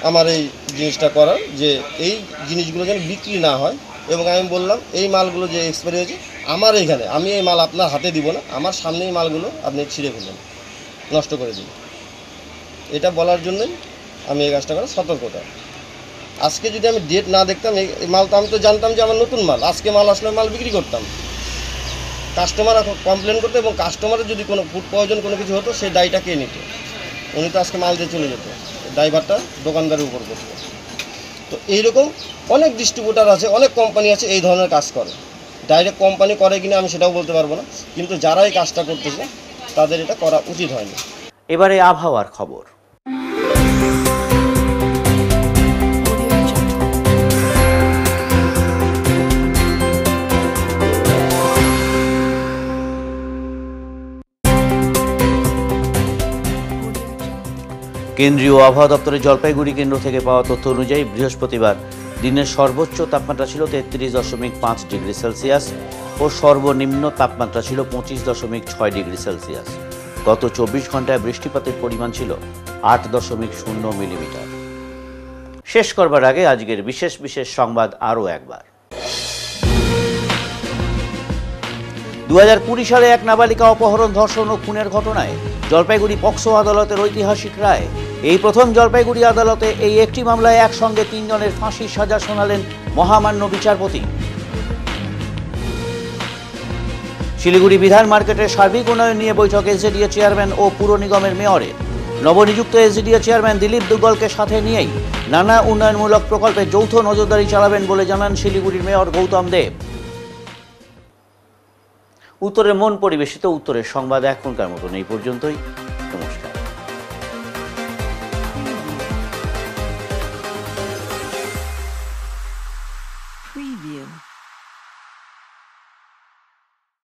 আমার এই জিনিসটা করার, যে এই জিনিসগুলো যেন বিক্রি না হয়। এবং আমি বললাম এই মালগুলো যে এক্সপায়ারি হয়েছে আমার এইখানে, আমি এই মাল আপনার হাতে দিব না, আমার সামনে এই মালগুলো আপনি ছিঁড়ে ফেলবেন, নষ্ট করে দিন। এটা বলার জন্যই আমি এই কাজটা করার সতর্কতা। আজকে যদি আমি ডেট না দেখতাম, এই মালটা আমি তো জানতাম যে আমার নতুন মাল, আজকে মাল আসলে মাল বিক্রি করতাম, কাস্টমার কমপ্লেন করতো এবং কাস্টমারের যদি কোনো ফুড পয়জন কোনো কিছু হতো সেই দায়টা কে নিত? উনি তো আজকে মাল দিয়ে চলে যেত, ড্রাইভারটা দোকানদারের উপর করতো। তো এইরকম অনেক ডিস্ট্রিবিউটার আছে, অনেক কোম্পানি আছে এই ধরনের কাজ করে। ডাইরেক্ট কোম্পানি করে কিনা আমি সেটাও বলতে পারবো না, কিন্তু যারা এই কাজটা করতেছে তাদের এটা করা উচিত হয়নি। এবারে আবহাওয়ার খবর। কেন্দ্রীয় আবহাওয়া দপ্তরের জলপাইগুড়ি কেন্দ্র থেকে পাওয়া তথ্য অনুযায়ী বৃহস্পতিবার দিনের সর্বোচ্চ তাপমাত্রা ছিল 33.5 ডিগ্রি সেলসিয়াস ও সর্বনিম্ন তাপমাত্রা ছিল 25.6 ডিগ্রি সেলসিয়াস। গত 24 ঘন্টায় বৃষ্টিপাতের পরিমাণ ছিল 8.0 মিলিমিটার। শেষ করবার আগে আজকের বিশেষ বিশেষ সংবাদ আরও একবার। 2020 সালে এক নাবালিকা অপহরণ, ধর্ষণ ও খুনের ঘটনায় জলপাইগুড়ি পক্সো আদালতের ঐতিহাসিক রায়। এই প্রথম জলপাইগুড়ি আদালতে এই একটি মামলায় একসঙ্গে 3 জনের ফাঁসির সাজা শোনালেন মহামান্য বিচারপতি। শিলিগুড়ি বিধান মার্কেটের সার্বিক উন্নয়ন নিয়ে বৈঠক এসডিএ চেয়ারম্যান ও পুর নিগমের মেয়রের। নবনিযুক্ত এসডিএ চেয়ারম্যান দিলীপ দুগ্গলকে সাথে নিয়েই নানা উন্নয়নমূলক প্রকল্পে যৌথ নজরদারি চালাবেন বলে জানান শিলিগুড়ির মেয়র গৌতম দেব। উত্তরের মন পরিবেশিত উত্তরের সংবাদ এখনকার মতন এই পর্যন্তই।